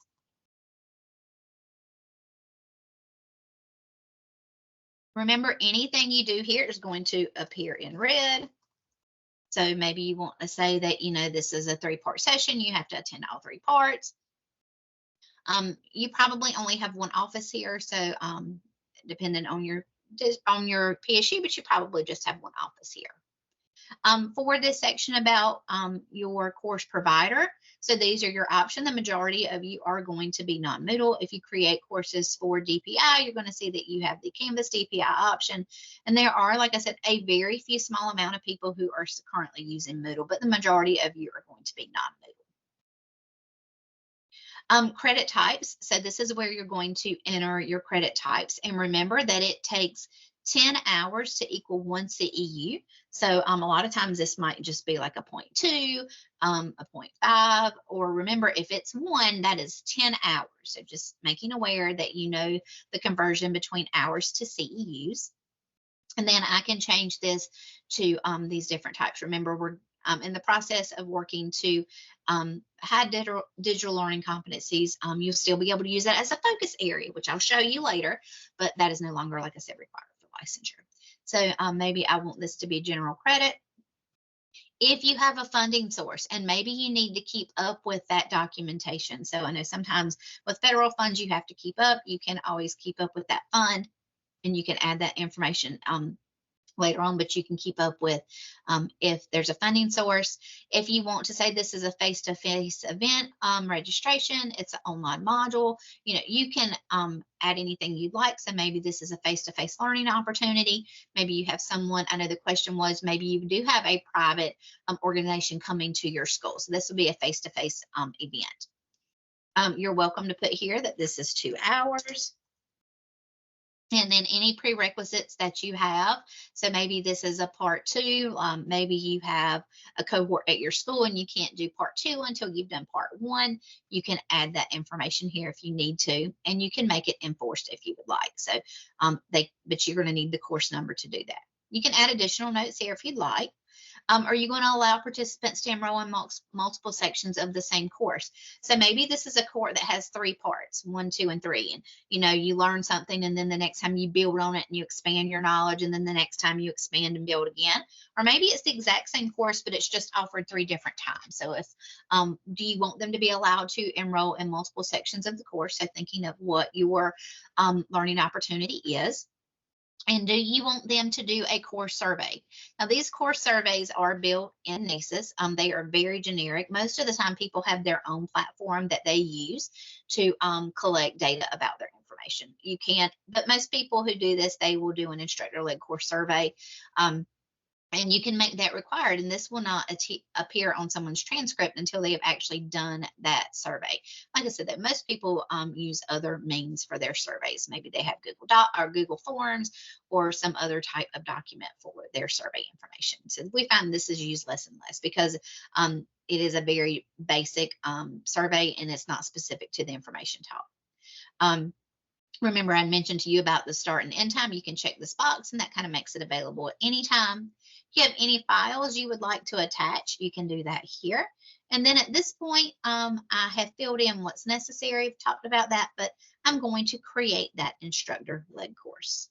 Remember, anything you do here is going to appear in red. So maybe you want to say that, you know, this is a 3-part session. You have to attend all 3 parts. You probably only have one office here. So depending on your PSU, but you probably just have one office here. For this section about your course provider, so these are your options. The majority of you are going to be non-Moodle. If you create courses for DPI, you're going to see that you have the Canvas DPI option. And there are, like I said, a very few small amount of people who are currently using Moodle, but the majority of you are going to be non-Moodle. Credit types. So this is where you're going to enter your credit types. And remember that it takes 10 hours to equal 1 CEU. So a lot of times this might just be like a 0.2, a 0.5, or remember, if it's 1, that is 10 hours. So just making aware that you know the conversion between hours to CEUs. And then I can change this to these different types. Remember, we're in the process of working to high digital learning competencies. You'll still be able to use that as a focus area, which I'll show you later, but that is no longer, like I said, required for licensure. So maybe I want this to be general credit. If you have a funding source, and maybe you need to keep up with that documentation. So I know sometimes with federal funds, you have to keep up. You can always keep up with that fund, and you can add that information later on, but you can keep up with if there's a funding source. If you want to say this is a face-to-face event registration, it's an online module, you know, you can add anything you'd like. So maybe this is a face-to-face learning opportunity. Maybe you have someone, I know the question was, maybe you do have a private organization coming to your school. So this would be a face-to-face event. You're welcome to put here that this is 2 hours. And then any prerequisites that you have. So maybe this is a part 2. Maybe you have a cohort at your school and you can't do part 2 until you've done part 1. You can add that information here if you need to, and you can make it enforced if you would like. So but you're going to need the course number to do that. You can add additional notes here if you'd like. Are you going to allow participants to enroll in multiple sections of the same course? So maybe this is a course that has 3 parts, 1, 2, and 3. And, you know, you learn something, and then the next time you build on it and you expand your knowledge, and then the next time you expand and build again. Or maybe it's the exact same course, but it's just offered 3 different times. So if, do you want them to be allowed to enroll in multiple sections of the course? So thinking of what your learning opportunity is. And do you want them to do a course survey? Now, these course surveys are built in NCEES. They are very generic. Most of the time, people have their own platform that they use to collect data about their information. You can't, but most people who do this, they will do an instructor-led course survey. And you can make that required, and this will not appear on someone's transcript until they have actually done that survey. Like I said, that most people use other means for their surveys. Maybe they have Google Doc or Google Forms or some other type of document for their survey information. So we find this is used less and less because it is a very basic survey, and it's not specific to the information taught. Remember, I mentioned to you about the start and end time. You can check this box, and that kind of makes it available at any time. If you have any files you would like to attach, you can do that here. And then at this point, I have filled in what's necessary. I've talked about that, but I'm going to create that instructor-led course.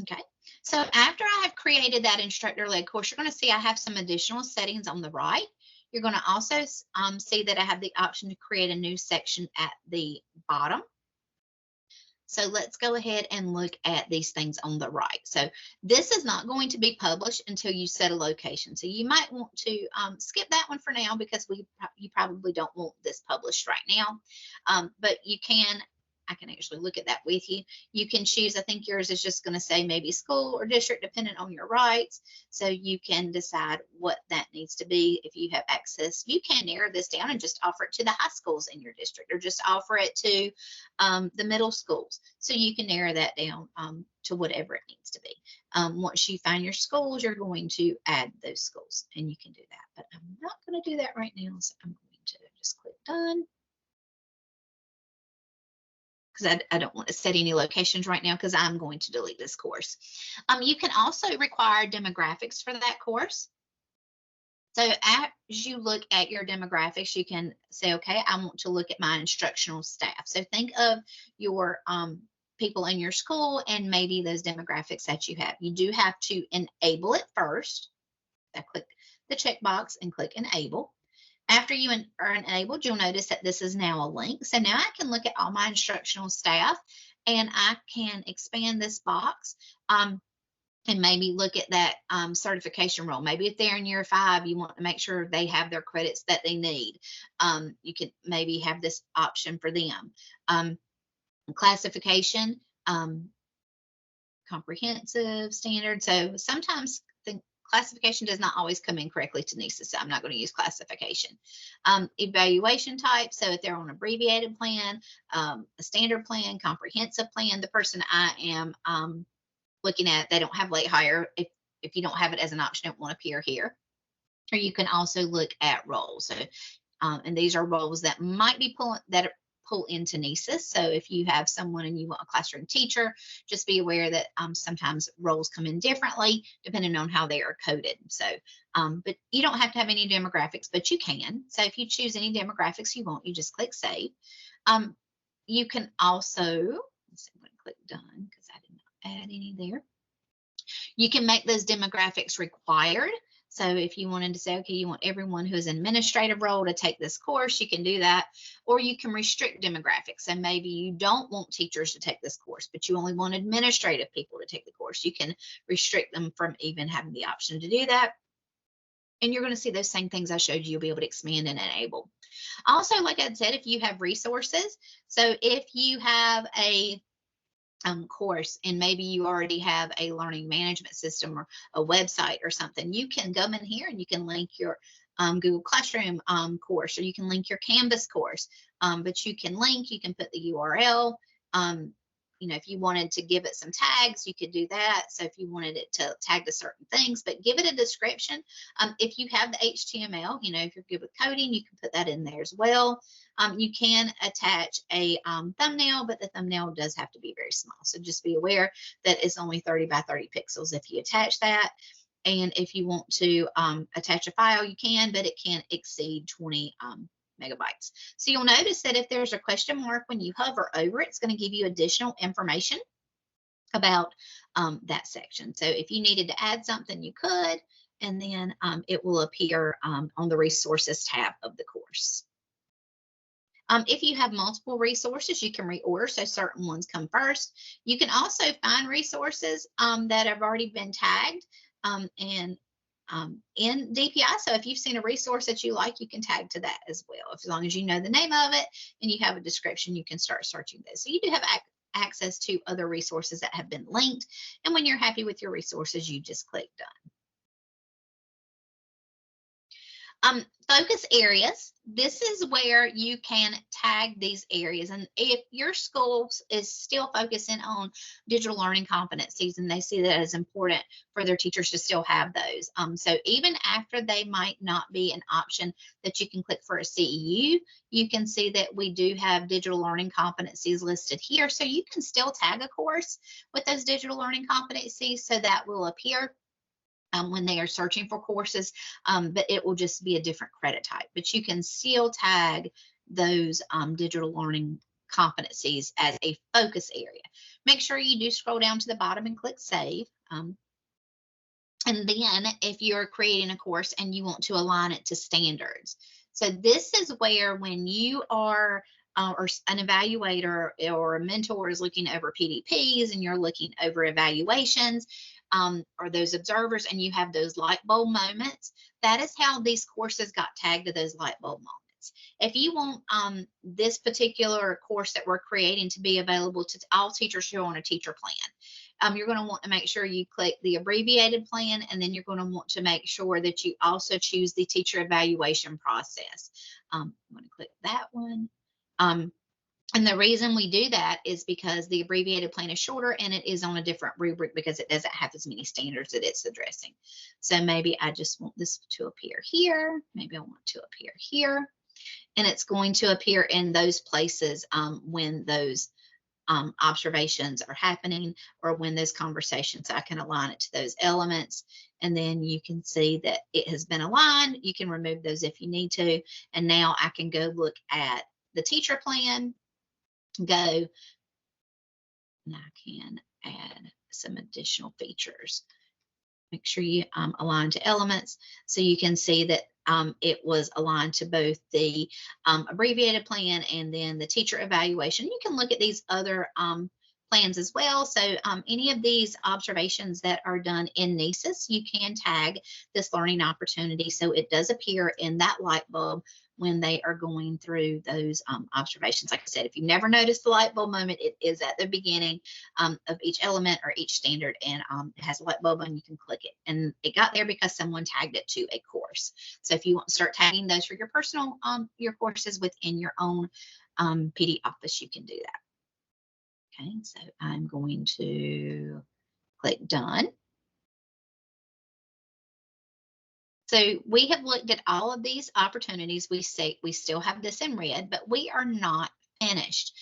Okay, so after I have created that instructor-led course, you're going to see I have some additional settings on the right. You're going to also see that I have the option to create a new section at the bottom. So let's go ahead and look at these things on the right. So this is not going to be published until you set a location. So you might want to skip that one for now because you probably don't want this published right now. But I can actually look at that with you. You can choose, I think yours is just going to say maybe school or district, depending on your rights. So you can decide what that needs to be if you have access. You can narrow this down and just offer it to the high schools in your district, or just offer it to the middle schools. So you can narrow that down to whatever it needs to be. Once you find your schools, you're going to add those schools, and you can do that. But I'm not going to do that right now, so I'm going to just click done. Because I don't want to set any locations right now because I'm going to delete this course. You can also require demographics for that course. So as you look at your demographics, you can say, okay, I want to look at my instructional staff. So think of your people in your school and maybe those demographics that you have. You do have to enable it first. I click the checkbox and click enable. After you are enabled, you'll notice that this is now a link. So now I can look at all my instructional staff, and I can expand this box and maybe look at that certification role. Maybe if they're in year 5, you want to make sure they have their credits that they need. You could maybe have this option for them. Classification, comprehensive, standard. So sometimes the classification does not always come in correctly to NCEES, so I'm not going to use classification. Evaluation type, so if they're on an abbreviated plan, a standard plan, comprehensive plan, the person I am looking at, they don't have late hire. If you don't have it as an option, it won't appear here. Or you can also look at roles. So, and these are roles that might be pull into NCEES. So if you have someone and you want a classroom teacher, just be aware that sometimes roles come in differently depending on how they are coded. So, but you don't have to have any demographics, but you can. So if you choose any demographics you want, you just click save. You can also, let's see, I'm going to click done because I did not add any there. You can make those demographics required. So if you wanted to say, okay, you want everyone who is an administrative role to take this course, you can do that. Or you can restrict demographics. So maybe you don't want teachers to take this course, but you only want administrative people to take the course. You can restrict them from even having the option to do that. And you're going to see those same things I showed you. You'll be able to expand and enable. Also, like I said, if you have resources, so if you have a course and maybe you already have a learning management system or a website or something, you can come in here and you can link your Google Classroom course, or you can link your Canvas course. But you can put the URL. You know, if you wanted to give it some tags, you could do that. So if you wanted it to tag to certain things, but give it a description. If you have the HTML, you know, if you're good with coding, you can put that in there as well. You can attach a thumbnail, but the thumbnail does have to be very small. So just be aware that it's only 30 by 30 pixels if you attach that. And if you want to attach a file, you can, but it can't exceed 20 megabytes. So you'll notice that if there's a question mark, when you hover over it, it's going to give you additional information about that section. So if you needed to add something, you could, and then it will appear on the resources tab of the course. If you have multiple resources, you can reorder, so certain ones come first. You can also find resources that have already been tagged in DPI. So if you've seen a resource that you like, you can tag to that as well. As long as you know the name of it and you have a description, you can start searching those. So you do have access to other resources that have been linked. And when you're happy with your resources, you just click done. Focus areas. This is where you can tag these areas. And if your school is still focusing on digital learning competencies and they see that as important for their teachers to still have those. So even after they might not be an option that you can click for a CEU, you can see that we do have digital learning competencies listed here. So you can still tag a course with those digital learning competencies, so that will appear when they are searching for courses, but it will just be a different credit type. But you can still tag those digital learning competencies as a focus area. Make sure you do scroll down to the bottom and click save. And then if you're creating a course and you want to align it to standards. So this is where when you are or an evaluator or a mentor is looking over PDPs and you're looking over evaluations or those observers and you have those light bulb moments, that is how these courses got tagged to those light bulb moments. If you want this particular course that we're creating to be available to all teachers who are on a teacher plan, you're going to want to make sure you click the abbreviated plan, and then you're going to want to make sure that you also choose the teacher evaluation process. I'm going to click that one. And the reason we do that is because the abbreviated plan is shorter and it is on a different rubric because it doesn't have as many standards that it's addressing. So maybe I just want this to appear here. Maybe I want to appear here. And it's going to appear in those places when those observations are happening or when those conversations. I can align it to those elements, and then you can see that it has been aligned. You can remove those if you need to, and now I can go look at the teacher plan, go, and I can add some additional features. Make sure you align to elements so you can see that it was aligned to both the abbreviated plan and then the teacher evaluation. You can look at these other plans as well. So any of these observations that are done in NCEES, you can tag this learning opportunity so it does appear in that light bulb when they are going through those observations. Like I said, if you never noticed the light bulb moment, it is at the beginning of each element or each standard, and it has a light bulb and you can click it. And it got there because someone tagged it to a course. So if you want to start tagging those for your personal, your courses within your own PD office, you can do that. Okay, so I'm going to click done. So we have looked at all of these opportunities. We say we still have this in red, but we are not finished.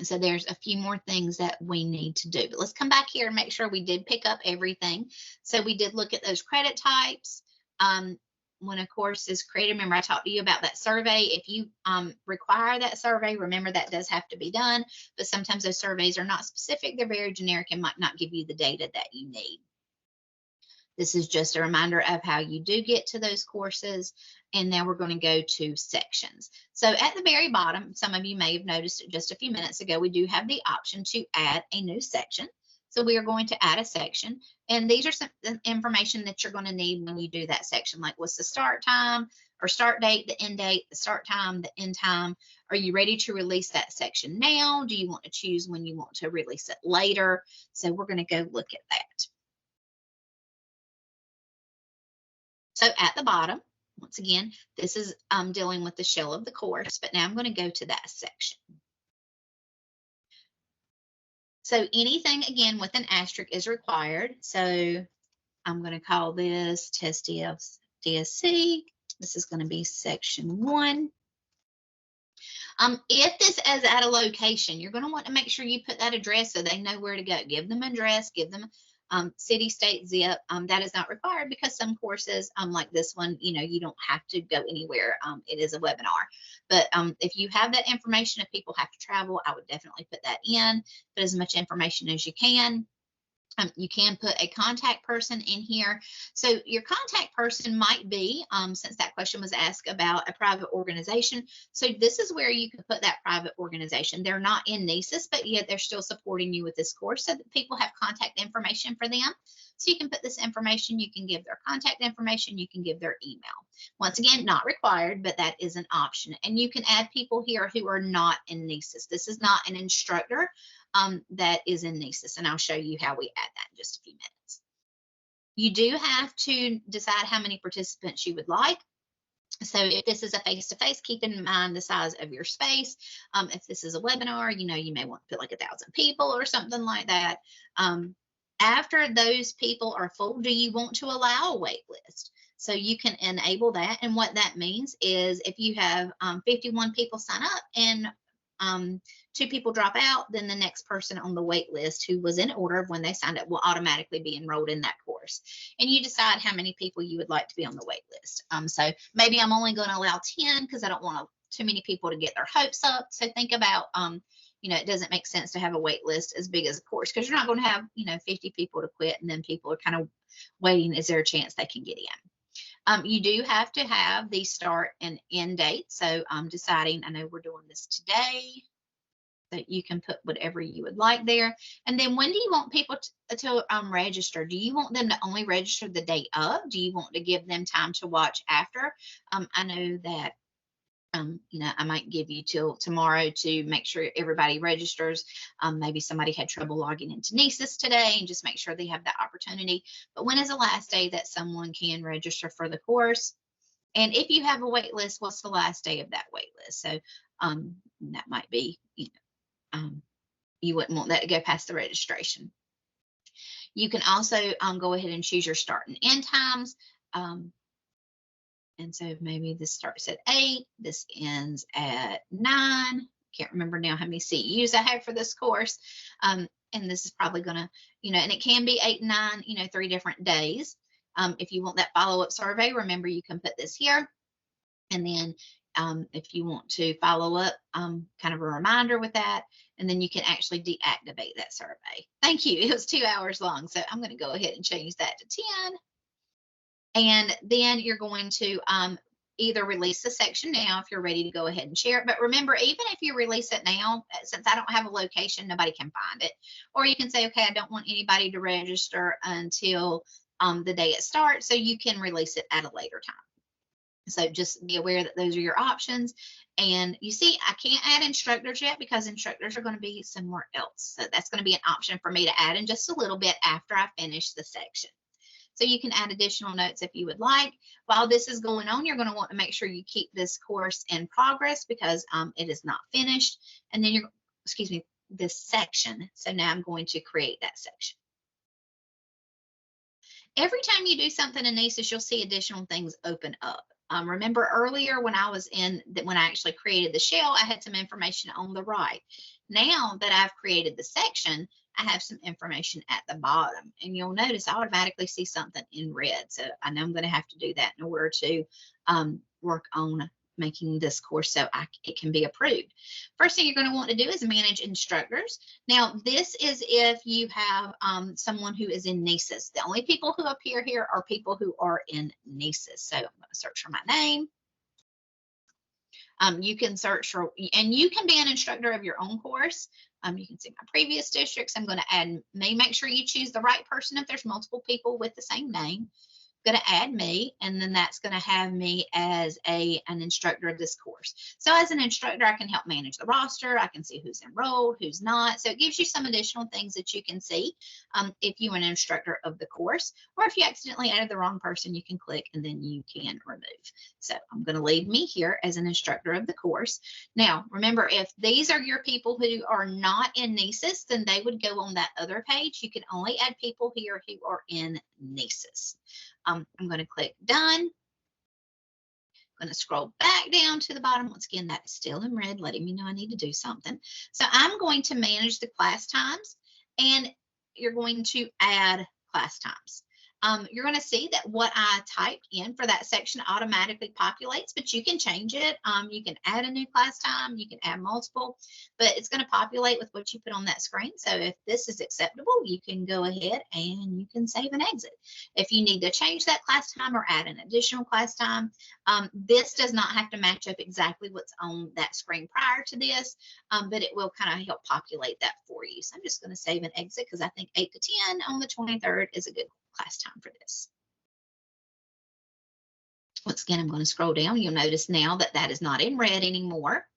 So there's a few more things that we need to do. But let's come back here and make sure we did pick up everything. So we did look at those credit types. When a course is created, remember I talked to you about that survey. If you require that survey, remember that does have to be done. But sometimes those surveys are not specific. They're very generic and might not give you the data that you need. This is just a reminder of how you do get to those courses. And now we're going to go to sections. So at the very bottom, some of you may have noticed it just a few minutes ago, we do have the option to add a new section. So we are going to add a section. And these are some information that you're going to need when you do that section, like what's the start time or start date, the end date, the start time, the end time. Are you ready to release that section now? Do you want to choose when you want to release it later? So we're going to go look at that. So at the bottom, once again, this is dealing with the shell of the course, but now I'm going to go to that section. So anything, again, with an asterisk is required. So I'm going to call this Test DSC. This is going to be section 1. If this is at a location, you're going to want to make sure you put that address so they know where to go. Give them address, give them city, state, zip. That is not required because some courses, like this one, you don't have to go anywhere. It is a webinar. But if you have that information, if people have to travel, I would definitely put that in. Put as much information as you can. You can put a contact person in here. So your contact person might be, since that question was asked about a private organization. So this is where you can put that private organization. They're not in NCEES, but yet they're still supporting you with this course so that people have contact information for them. So you can put this information, you can give their contact information, you can give their email. Once again, not required, but that is an option. And you can add people here who are not in NCEES. This is not an instructor that is in NCEES, and I'll show you how we add that in just a few minutes. You do have to decide how many participants you would like. So if this is a face-to-face, keep in mind the size of your space. If this is a webinar, you may want to put like 1,000 people or something like that. After those people are full, do you want to allow a wait list? So you can enable that. And what that means is if you have 51 people sign up and 2 people drop out, then the next person on the wait list who was in order of when they signed up will automatically be enrolled in that course. And you decide how many people you would like to be on the wait list. So maybe I'm only going to allow 10 because I don't want too many people to get their hopes up. So think about, it doesn't make sense to have a wait list as big as a course, because you're not going to have, 50 people to quit, and then people are kind of waiting. Is there a chance they can get in? You do have to have the start and end date. So deciding, I know we're doing this today, that you can put whatever you would like there. And then when do you want people to register? Do you want them to only register the day of? Do you want to give them time to watch after? I know that I might give you till tomorrow to make sure everybody registers. Maybe somebody had trouble logging into NCEES today, and just make sure they have that opportunity. But when is the last day that someone can register for the course? And if you have a wait list, what's the last day of that wait list? So that might be, you wouldn't want that to go past the registration. You can also go ahead and choose your start and end times. And so maybe this starts at 8, this ends at 9. Can't remember now how many CEUs I have for this course. And this is probably going to, and it can be 8 and 9, 3 different days. If you want that follow-up survey, remember you can put this here. And then if you want to follow up, kind of a reminder with that, and then you can actually deactivate that survey. Thank you. It was 2 hours long, so I'm going to go ahead and change that to 10. And then you're going to either release the section now if you're ready to go ahead and share it. But remember, even if you release it now, since I don't have a location, nobody can find it. Or you can say, okay, I don't want anybody to register until the day it starts, so you can release it at a later time. So just be aware that those are your options. And you see, I can't add instructors yet because instructors are going to be somewhere else. So that's going to be an option for me to add in just a little bit after I finish the section. So you can add additional notes if you would like. While this is going on, you're going to want to make sure you keep this course in progress because it is not finished. And then this section. So now I'm going to create that section. Every time you do something in NCEES, you'll see additional things open up. Remember earlier when I actually created the shell, I had some information on the right. Now that I've created the section, I have some information at the bottom, and you'll notice I automatically see something in red. So I know I'm going to have to do that in order to work on making this course so it can be approved. First thing you're going to want to do is manage instructors. Now, this is if you have someone who is in NCEES. The only people who appear here are people who are in NCEES. So I'm going to search for my name. You can search for, and you can be an instructor of your own course. You can see my previous districts. I'm going to add me. Make sure you choose the right person if there's multiple people with the same name. Going to add me, and then that's going to have me as an instructor of this course. So as an instructor, I can help manage the roster. I can see who's enrolled, who's not. So it gives you some additional things that you can see if you're an instructor of the course, or if you accidentally added the wrong person, you can click and then you can remove. So I'm going to leave me here as an instructor of the course. Now, remember, if these are your people who are not in NCEES, then they would go on that other page. You can only add people here who are in NCEES. I'm going to click done. I'm going to scroll back down to the bottom. Once again, that is still in red, letting me know I need to do something. So I'm going to manage the class times, and you're going to add class times. You're going to see that what I typed in for that section automatically populates, but you can change it. You can add a new class time. You can add multiple, but it's going to populate with what you put on that screen. So if this is acceptable, you can go ahead and you can save and exit. If you need to change that class time or add an additional class time, this does not have to match up exactly what's on that screen prior to this, but it will kind of help populate that for you. So I'm just going to save and exit because I think 8 to 10 on the 23rd is a good class time for this. Once again, I'm going to scroll down. You'll notice now that that is not in red anymore.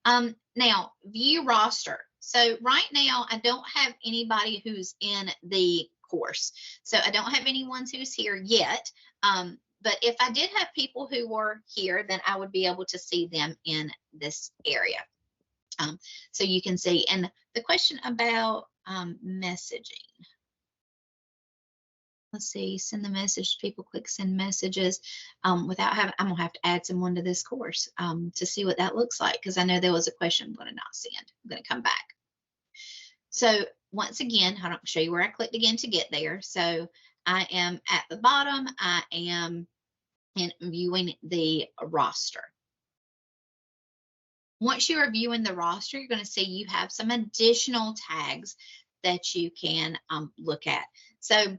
Now, view roster. So right now, I don't have anybody who's in the course. So I don't have anyone who's here yet. But if I did have people who were here, then I would be able to see them in this area. So you can see, and the question about messaging. Let's see, send the message to people, click send messages without having, I'm gonna have to add someone to this course to see what that looks like, because I know there was a question I'm gonna not send. I'm gonna come back. So once again, I don't show you where I clicked again to get there. So I am at the bottom, I am viewing the roster. Once you're viewing the roster, you're going to see you have some additional tags that you can look at. So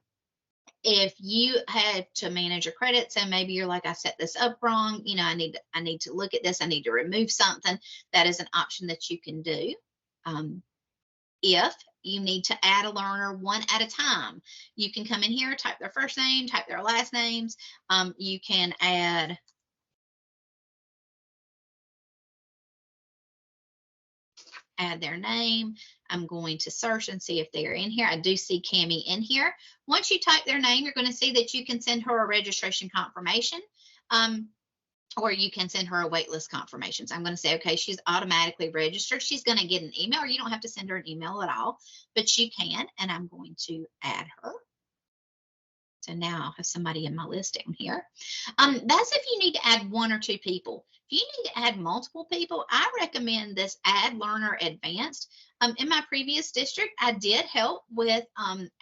if you had to manage your credit, so maybe you're like, I set this up wrong, I need to look at this, I need to remove something, that is an option that you can do. If you need to add a learner one at a time, you can come in here, type their first name, type their last names. You can add their name. I'm going to search and see if they're in here. I do see Cami in here. Once you type their name, you're going to see that you can send her a registration confirmation. Or you can send her a waitlist confirmation. So I'm going to say, okay, she's automatically registered. She's going to get an email, or you don't have to send her an email at all, but you can, and I'm going to add her. So now I have somebody in my listing here. That's if you need to add 1 or 2 people. If you need to add multiple people, I recommend this Add Learner Advanced. In my previous district, I did help with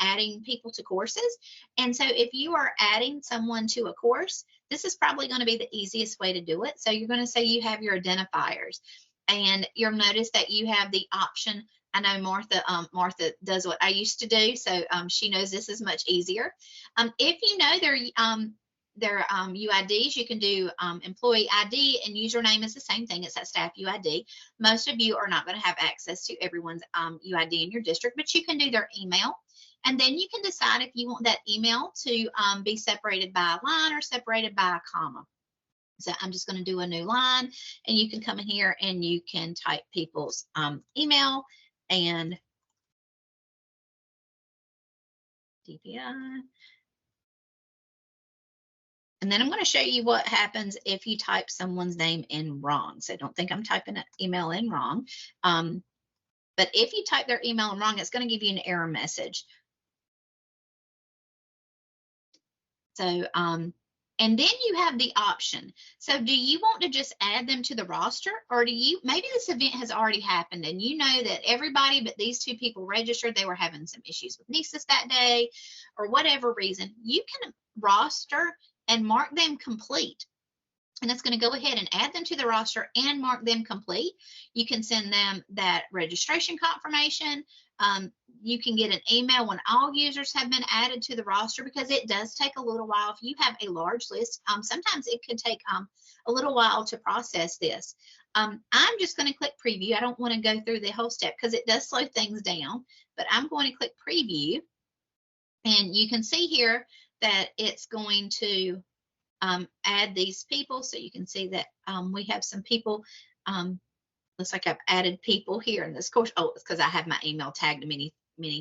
adding people to courses. And so if you are adding someone to a course, this is probably going to be the easiest way to do it. So you're going to say you have your identifiers, and you'll notice that you have the option. I know Martha does what I used to do, so she knows this is much easier. If you know their UIDs, you can do employee ID, and username is the same thing. It's that staff UID. Most of you are not going to have access to everyone's UID in your district, but you can do their email. And then you can decide if you want that email to be separated by a line or separated by a comma. So I'm just going to do a new line, and you can come in here and you can type people's email and DPI. And then I'm going to show you what happens if you type someone's name in wrong. So don't think I'm typing an email in wrong. But if you type their email in wrong, it's going to give you an error message. So, and then you have the option. So do you want to just add them to the roster, or do you, maybe this event has already happened and you know that everybody but these 2 people registered, they were having some issues with NCEES that day or whatever reason, you can roster and mark them complete. And it's going to go ahead and add them to the roster and mark them complete. You can send them that registration confirmation. You can get an email when all users have been added to the roster, because it does take a little while. If you have a large list, sometimes it could take a little while to process this. I'm just going to click preview. I don't want to go through the whole step because it does slow things down, but I'm going to click preview. And you can see here that it's going to add these people. So you can see that we have some people. Looks like I've added people here in this course. Oh, it's because I have my email tagged to many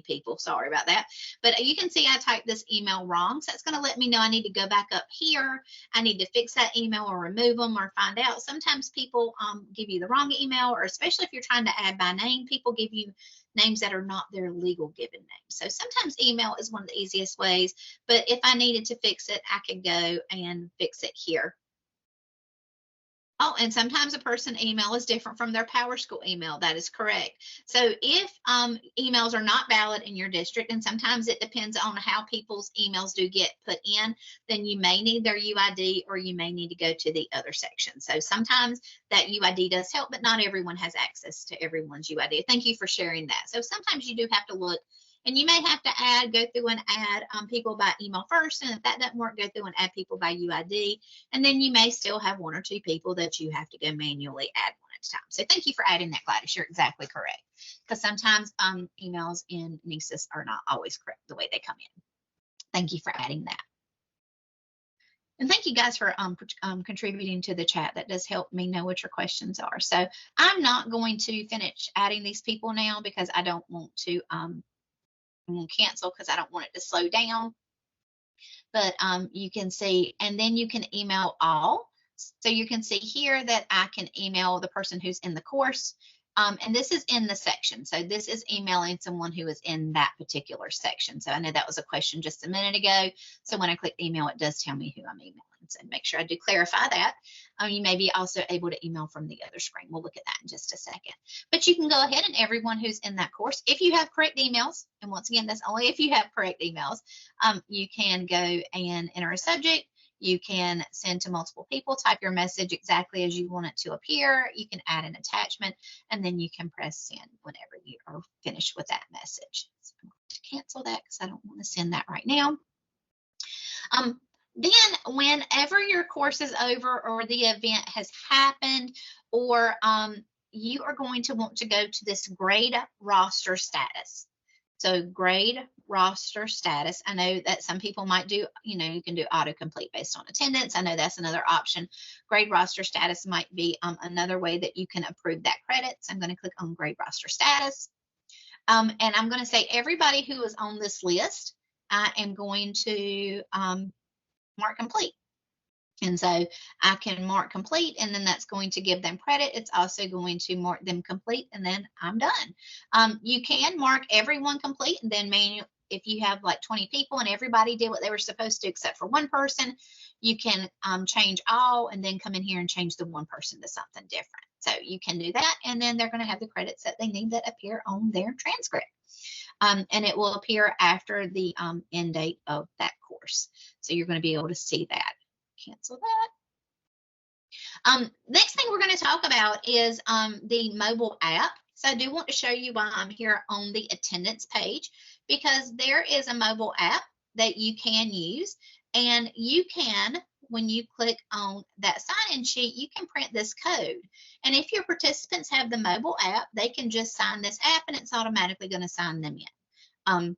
people. Sorry about that. But you can see I typed this email wrong. So it's going to let me know I need to go back up here. I need to fix that email or remove them or find out. Sometimes people give you the wrong email, or especially if you're trying to add by name, people give you names that are not their legal given names. So sometimes email is one of the easiest ways. But if I needed to fix it, I could go and fix it here. Oh, and sometimes a person email is different from their PowerSchool email. That is correct. So if emails are not valid in your district, and sometimes it depends on how people's emails do get put in, then you may need their UID, or you may need to go to the other section. So sometimes that UID does help, but not everyone has access to everyone's UID. Thank you for sharing that. So sometimes you do have to look, and you may have to go through and add people by email first. And if that doesn't work, go through and add people by UID. And then you may still have 1 or 2 people that you have to go manually add one at a time. So thank you for adding that, Gladys. You're exactly correct. Because sometimes emails in NCEES are not always correct the way they come in. Thank you for adding that. And thank you guys for contributing to the chat. That does help me know what your questions are. So I'm not going to finish adding these people now because I don't want to cancel, because I don't want it to slow down. But you can see, and then you can email all. So you can see here that I can email the person who's in the course. And this is in the section. So this is emailing someone who is in that particular section. So I know that was a question just a minute ago. So when I click email, it does tell me who I'm emailing. So make sure I do clarify that. You may be also able to email from the other screen. We'll look at that in just a second. But you can go ahead, and everyone who's in that course, if you have correct emails, and once again, that's only if you have correct emails, you can go and enter a subject. You can send to multiple people, type your message exactly as you want it to appear. You can add an attachment, and then you can press send whenever you are finished with that message. So I'm going to cancel that because I don't want to send that right now. Then whenever your course is over or the event has happened, or you are going to want to go to this grade roster status. So grade roster status, I know that some people might do, you can do autocomplete based on attendance. I know that's another option. Grade roster status might be another way that you can approve that credit. So I'm going to click on grade roster status. And I'm going to say everybody who is on this list, I am going to mark complete. And so I can mark complete, and then that's going to give them credit. It's also going to mark them complete, and then I'm done. You can mark everyone complete, and then if you have like 20 people and everybody did what they were supposed to except for one person, you can change all and then come in here and change the one person to something different. So you can do that, and then they're going to have the credits that they need that appear on their transcript. And it will appear after the end date of that course. So you're going to be able to see that. Cancel that. Next thing we're going to talk about is the mobile app. So I do want to show you why I'm here on the attendance page, because there is a mobile app that you can use, and you can, when you click on that sign-in sheet, you can print this code. And if your participants have the mobile app, they can just sign this app, and it's automatically going to sign them in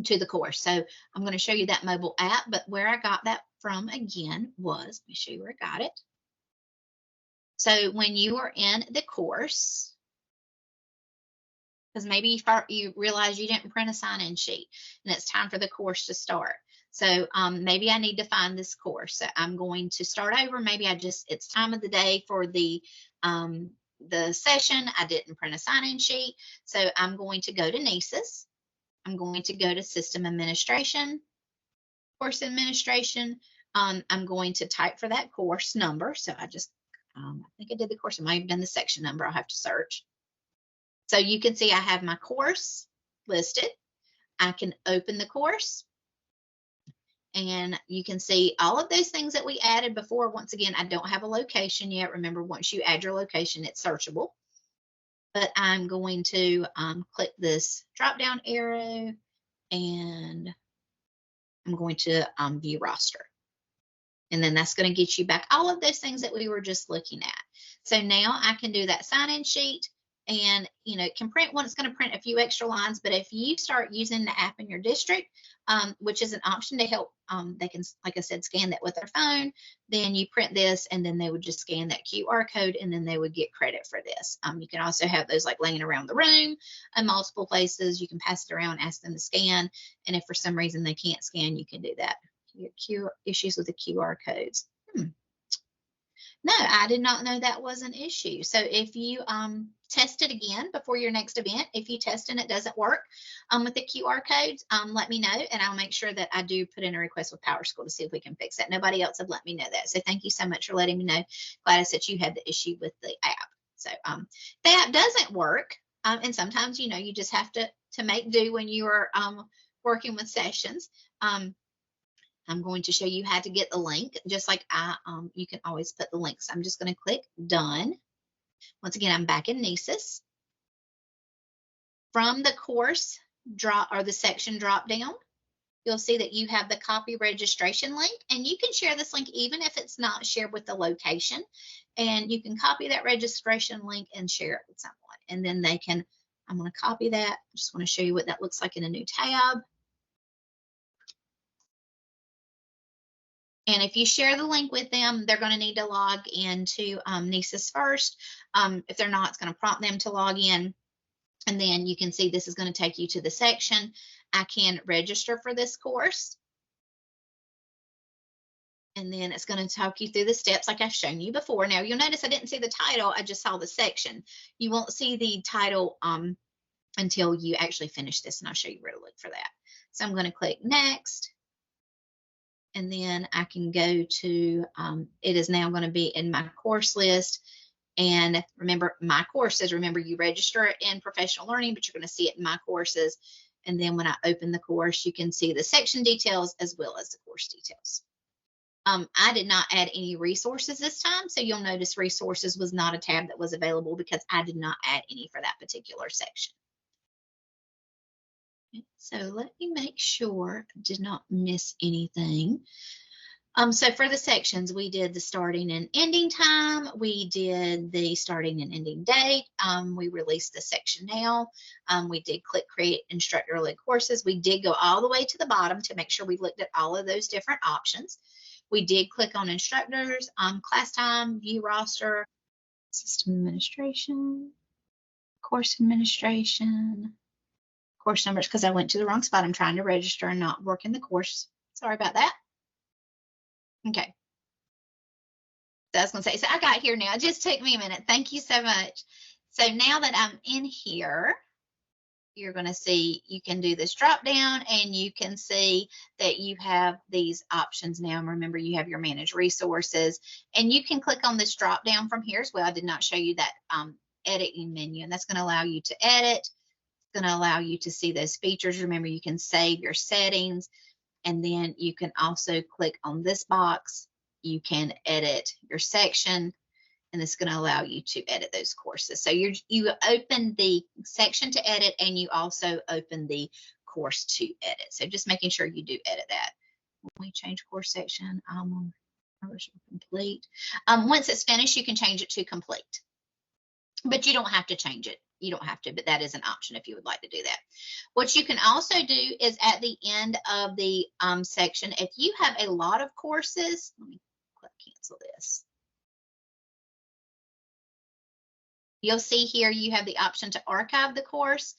to the course. So I'm going to show you that mobile app, but where I got that from again was, let me show you where I got it. So when you are in the course, because maybe you realize you didn't print a sign-in sheet and it's time for the course to start. So maybe I need to find this course. So I'm going to start over. Maybe it's time of the day for the session. I didn't print a sign-in sheet. So I'm going to go to NCEES. I'm going to go to System Administration, Course Administration. I'm going to type for that course number. So I think I did the course. I might have done the section number. I'll have to search. So you can see I have my course listed. I can open the course, and you can see all of those things that we added before. Once again, I don't have a location yet. Remember, once you add your location, it's searchable. But I'm going to click this drop-down arrow, and I'm going to view roster. And then that's going to get you back all of those things that we were just looking at. So now I can do that sign-in sheet, and it can print one. It's going to print a few extra lines, but if you start using the app in your district, which is an option to help, they can, like I said, scan that with their phone, then you print this, and then they would just scan that QR code, and then they would get credit for this. You can also have those like laying around the room in multiple places. You can pass it around, ask them to scan, and if for some reason they can't scan, you can do that. Issues with the QR codes. No, I did not know that was an issue. So if you test it again before your next event, if you test and it doesn't work with the QR codes, let me know, and I'll make sure that I do put in a request with PowerSchool to see if we can fix that. Nobody else have let me know that. So thank you so much for letting me know, Gladys, that you had the issue with the app. So the app doesn't work, and sometimes, you just have to make do when you are working with sessions. I'm going to show you how to get the link, just like you can always put the links. I'm just going to click done. Once again, I'm back in NCEES. From the course the section drop down, you'll see that you have the copy registration link, and you can share this link even if it's not shared with the location, and you can copy that registration link and share it with someone, and then I'm going to copy that. I just want to show you what that looks like in a new tab. And if you share the link with them, they're going to need to log into NCEES first. If they're not, it's going to prompt them to log in. And then you can see this is going to take you to the section. I can register for this course. And then it's going to talk you through the steps like I've shown you before. Now, you'll notice I didn't see the title. I just saw the section. You won't see the title until you actually finish this, and I'll show you where to look for that. So I'm going to click Next. And then I can go to, it is now going to be in my course list. And remember, my courses, remember you register it in professional learning, but you're going to see it in my courses. And then when I open the course, you can see the section details as well as the course details. I did not add any resources this time, so you'll notice resources was not a tab that was available because I did not add any for that particular section. Okay, so let me make sure I did not miss anything. So for the sections, we did the starting and ending time. We did the starting and ending date. We released the section now. We did click create instructor-led courses. We did go all the way to the bottom to make sure we looked at all of those different options. We did click on instructors, class time, view roster, system administration, course administration, course numbers, because I went to the wrong spot. I'm trying to register and not work in the course. Sorry about that. Okay. I was going to say, so I got here now. It just took me a minute. Thank you so much. So now that I'm in here, you're going to see you can do this drop down and you can see that you have these options now. And remember, you have your manage resources and you can click on this drop down from here as well. I did not show you that editing menu, and that's going to allow you to edit. It's going to allow you to see those features. Remember, you can save your settings, and then you can also click on this box. You can edit your section, and it's going to allow you to edit those courses. So you open the section to edit, and you also open the course to edit. So just making sure you do edit that. When we change course section, complete. Once it's finished, you can change it to complete, but you don't have to change it. You don't have to, but that is an option if you would like to do that. What you can also do is at the end of the section, if you have a lot of courses, let me cancel this. You'll see here you have the option to archive the course.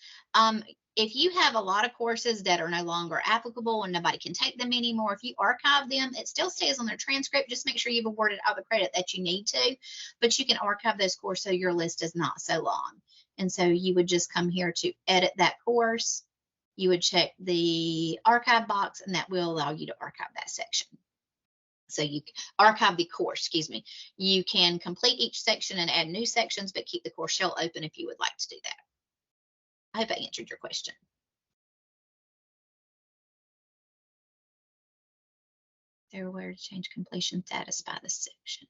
If you have a lot of courses that are no longer applicable and nobody can take them anymore, if you archive them, it still stays on their transcript. Just make sure you've awarded all the credit that you need to, but you can archive those courses so your list is not so long. And so you would just come here to edit that course. You would check the archive box, and that will allow you to archive that section. So you archive the course, excuse me. You can complete each section and add new sections, but keep the course shell open if you would like to do that. I hope I answered your question. There, where to change completion status by the section.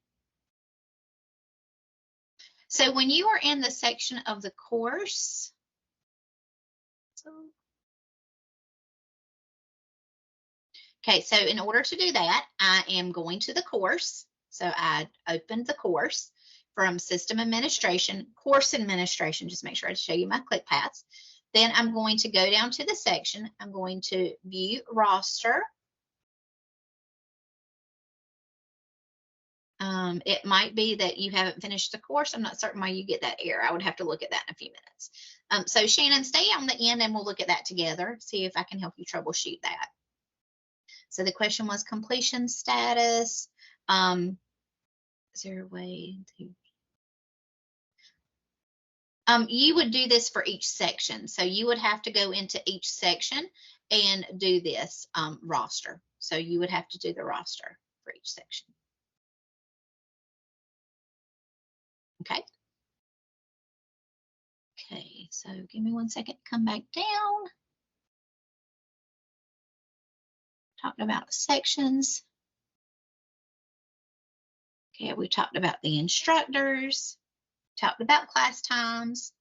So when you are in the section of the course, okay, so in order to do that, I am going to the course. So I opened the course from system administration, course administration, just make sure I show you my click paths. Then I'm going to go down to the section. I'm going to view roster. It might be that you haven't finished the course. I'm not certain why you get that error. I would have to look at that in a few minutes. So Shannon, stay on the end and we'll look at that together, see if I can help you troubleshoot that. So the question was completion status. Is there a way to... you would do this for each section. So you would have to go into each section and do this roster. So you would have to do the roster for each section. Okay. Okay, so give me 1 second, come back down. Talked about sections. Okay, we talked about the instructors, talked about class times,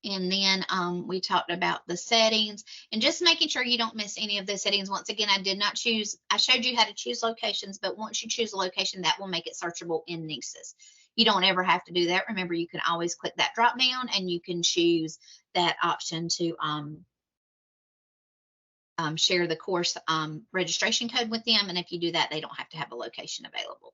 and then we talked about the settings and just making sure you don't miss any of the settings. Once again, I did not choose, I showed you how to choose locations, but once you choose a location, that will make it searchable in NCEES. You don't ever have to do that. Remember, you can always click that drop down and you can choose that option to share the course registration code with them. And if you do that, they don't have to have a location available.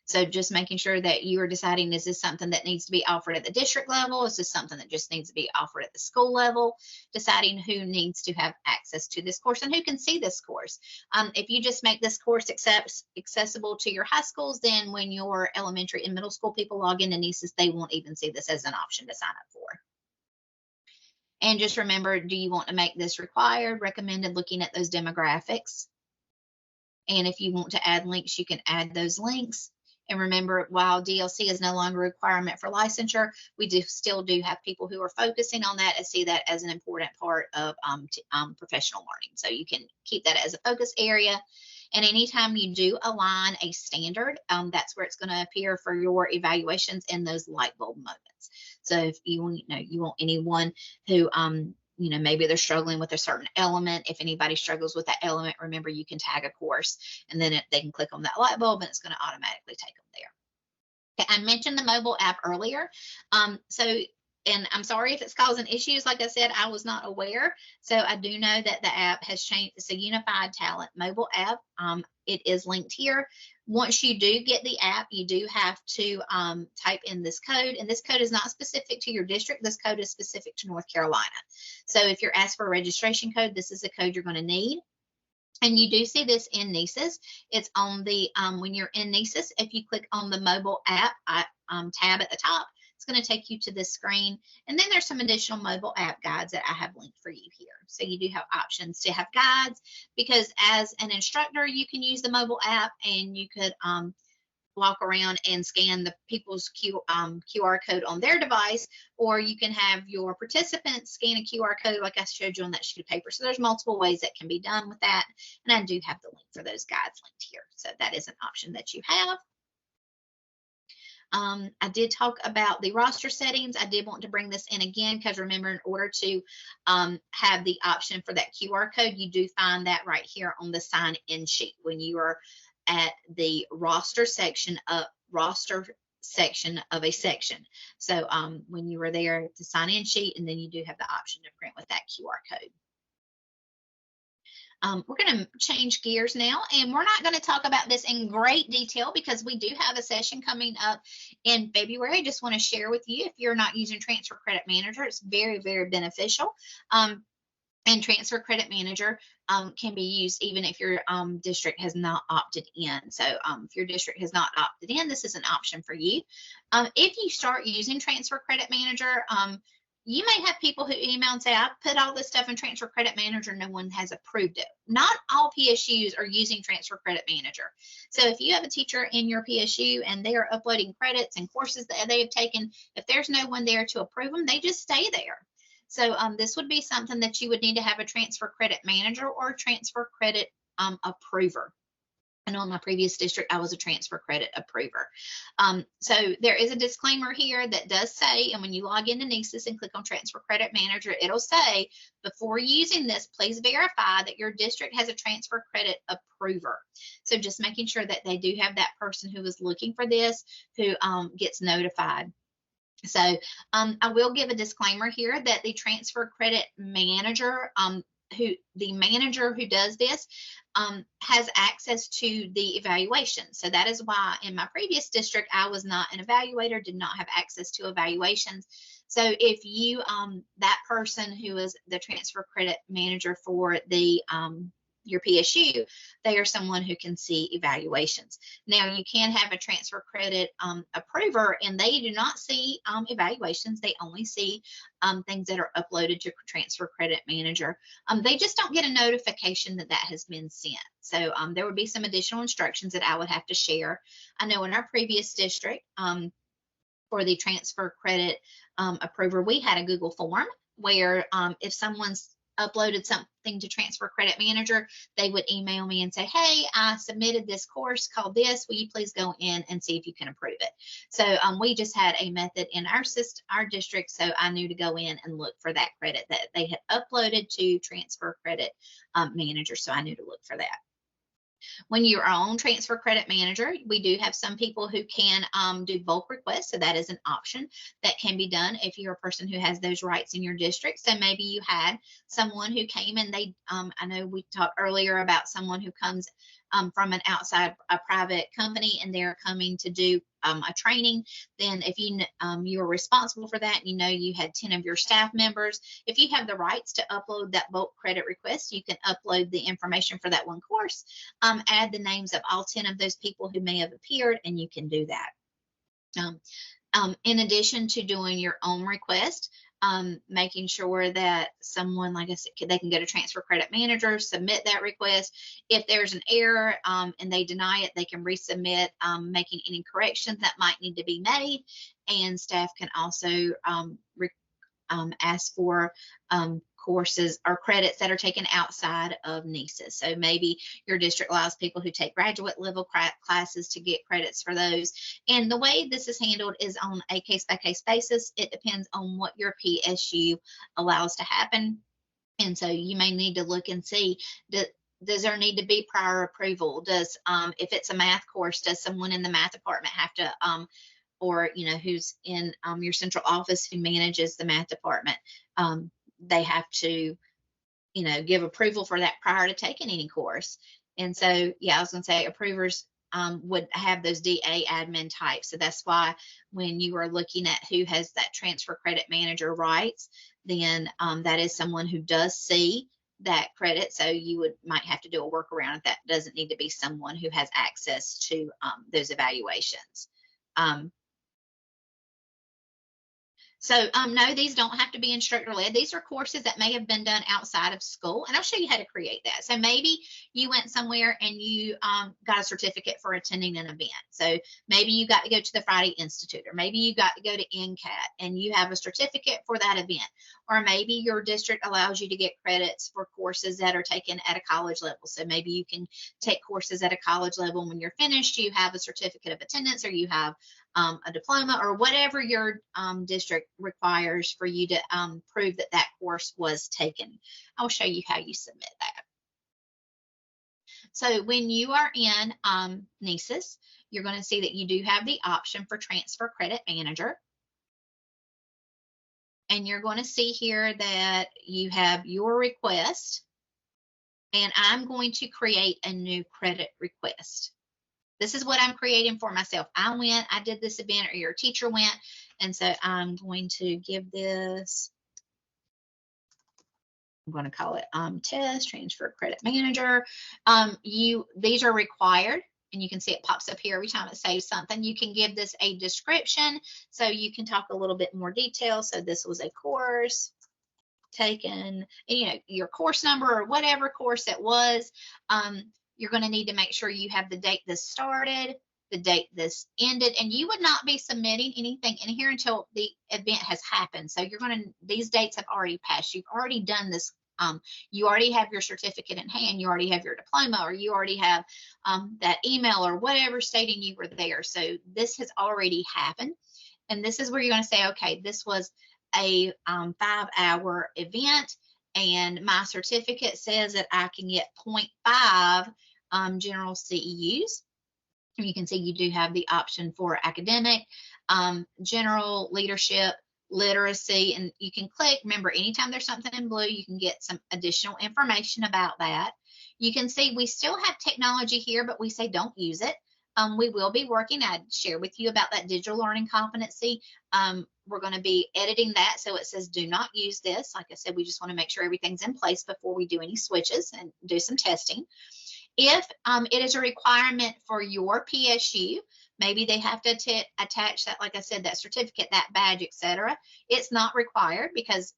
So just making sure that you are deciding, is this something that needs to be offered at the district level? Is this something that just needs to be offered at the school level? Deciding who needs to have access to this course and who can see this course. If you just make this course accessible to your high schools, then when your elementary and middle school people log into NCEES, they won't even see this as an option to sign up for. And just remember, do you want to make this required, recommended, looking at those demographics? And if you want to add links, you can add those links. And remember, while DLC is no longer a requirement for licensure, we still do have people who are focusing on that and see that as an important part of professional learning. So you can keep that as a focus area. And anytime you do align a standard, that's where it's going to appear for your evaluations in those light bulb moments. So if you want, you want anyone who, maybe they're struggling with a certain element. If anybody struggles with that element, remember you can tag a course, and then they can click on that light bulb and it's going to automatically take them there. Okay, I mentioned the mobile app earlier. And I'm sorry if it's causing issues. Like I said, I was not aware. So I do know that the app has changed. It's a Unified Talent mobile app. It is linked here. Once you do get the app, you do have to type in this code. And this code is not specific to your district. This code is specific to North Carolina. So if you're asked for a registration code, this is the code you're going to need. And you do see this in NCEES. It's on the, when you're in NCEES, if you click on the mobile app tab at the top, it's going to take you to this screen. And then there's some additional mobile app guides that I have linked for you here. So you do have options to have guides, because as an instructor, you can use the mobile app and you could walk around and scan the people's QR code on their device, or you can have your participants scan a QR code like I showed you on that sheet of paper. So there's multiple ways that can be done with that. And I do have the link for those guides linked here. So that is an option that you have. I did talk about the roster settings. I did want to bring this in again, because remember, in order to have the option for that QR code, you do find that right here on the sign in sheet when you are at the roster section of a section. So when you were there at the sign in sheet, and then you do have the option to print with that QR code. We're going to change gears now, and we're not going to talk about this in great detail because we do have a session coming up in February. I just want to share with you, if you're not using Transfer Credit Manager, it's very, very beneficial. And Transfer Credit Manager can be used even if your district has not opted in. So if your district has not opted in, this is an option for you. If you start using Transfer Credit Manager, you may have people who email and say, I put all this stuff in Transfer Credit Manager, no one has approved it. Not all PSUs are using Transfer Credit Manager. So if you have a teacher in your PSU and they are uploading credits and courses that they have taken, if there's no one there to approve them, they just stay there. So this would be something that you would need to have a Transfer Credit Manager or Transfer Credit approver. And on my previous district, I was a Transfer Credit approver. So there is a disclaimer here that does say, and when you log into NCEES and click on Transfer Credit Manager, it'll say, before using this, please verify that your district has a Transfer Credit approver. So just making sure that they do have that person who is looking for this, who gets notified. So I will give a disclaimer here that the Transfer Credit Manager, the manager who does this, has access to the evaluation. So that is why in my previous district, I was not an evaluator, did not have access to evaluations. So if you, that person who is the Transfer Credit Manager for the your PSU, they are someone who can see evaluations. Now, you can have a Transfer Credit approver, and they do not see evaluations. They only see things that are uploaded to Transfer Credit Manager. They just don't get a notification that that has been sent. So there would be some additional instructions that I would have to share. I know in our previous district, for the Transfer Credit approver, we had a Google form where if someone's uploaded something to Transfer Credit Manager, they would email me and say, hey, I submitted this course called this. Will you please go in and see if you can approve it? So we just had a method in our system, our district, so I knew to go in and look for that credit that they had uploaded to Transfer Credit Manager, so I knew to look for that. When you're on Transfer Credit Manager, we do have some people who can do bulk requests. So that is an option that can be done if you're a person who has those rights in your district. So maybe you had someone who came and they, I know we talked earlier about someone who comes from an outside, a private company, and they're coming to do a training. Then if you are responsible for that, you had 10 of your staff members, if you have the rights to upload that bulk credit request, you can upload the information for that one course, add the names of all 10 of those people who may have appeared, and you can do that. In addition to doing your own request, making sure that someone, like I said, they can go to Transfer Credit Manager, submit that request. If there's an error and they deny it, they can resubmit, making any corrections that might need to be made. And staff can also ask for courses or credits that are taken outside of NCEES. So maybe your district allows people who take graduate level classes to get credits for those. And the way this is handled is on a case-by-case basis. It depends on what your PSU allows to happen. And so you may need to look and see, does there need to be prior approval? Does, if it's a math course, does someone in the math department have to, or, you know, who's in your central office who manages the math department, they have to, you know, give approval for that prior to taking any course. And so, yeah, I was going to say approvers would have those DA admin types. So that's why when you are looking at who has that transfer credit manager rights, then that is someone who does see that credit. So you might have to do a workaround if that doesn't need to be someone who has access to those evaluations. So no, these don't have to be instructor led. These are courses that may have been done outside of school, and I'll show you how to create that. So maybe you went somewhere and you got a certificate for attending an event. So maybe you got to go to the Friday Institute, or maybe you got to go to NCAT and you have a certificate for that event. Or maybe your district allows you to get credits for courses that are taken at a college level. So maybe you can take courses at a college level, and when you're finished, you have a certificate of attendance, or you have a diploma, or whatever your district requires for you to prove that that course was taken. I'll show you how you submit that. So when you are in NCEES, you're going to see that you do have the option for Transfer Credit Manager. And you're going to see here that you have your request, and I'm going to create a new credit request. This is what I'm creating for myself. I went, I did this event, or your teacher went, and so I'm going to give this, I'm going to call it test transfer credit manager. These are required, and you can see it pops up here every time it says something. You can give this a description, so you can talk a little bit more detail. So this was a course taken, and, you know, your course number or whatever course it was. You're going to need to make sure you have the date this started, the date this ended, and you would not be submitting anything in here until the event has happened. So you're going to, these dates have already passed. You've already done this. You already have your certificate in hand. You already have your diploma, or you already have that email or whatever stating you were there. So this has already happened. And this is where you're going to say, okay, this was a 5-hour event, and my certificate says that I can get 0.5 general CEUs. You can see you do have the option for academic, general, leadership, literacy, and you can click. Remember, anytime there's something in blue, you can get some additional information about that. You can see we still have technology here, but we say don't use it. We will be working, I'd share with you about that digital learning competency. We're going to be editing that so it says do not use this. Like I said, we just want to make sure everything's in place before we do any switches and do some testing. If it is a requirement for your PSU, maybe they have to attach that, like I said, that certificate, that badge, etc. It's not required, because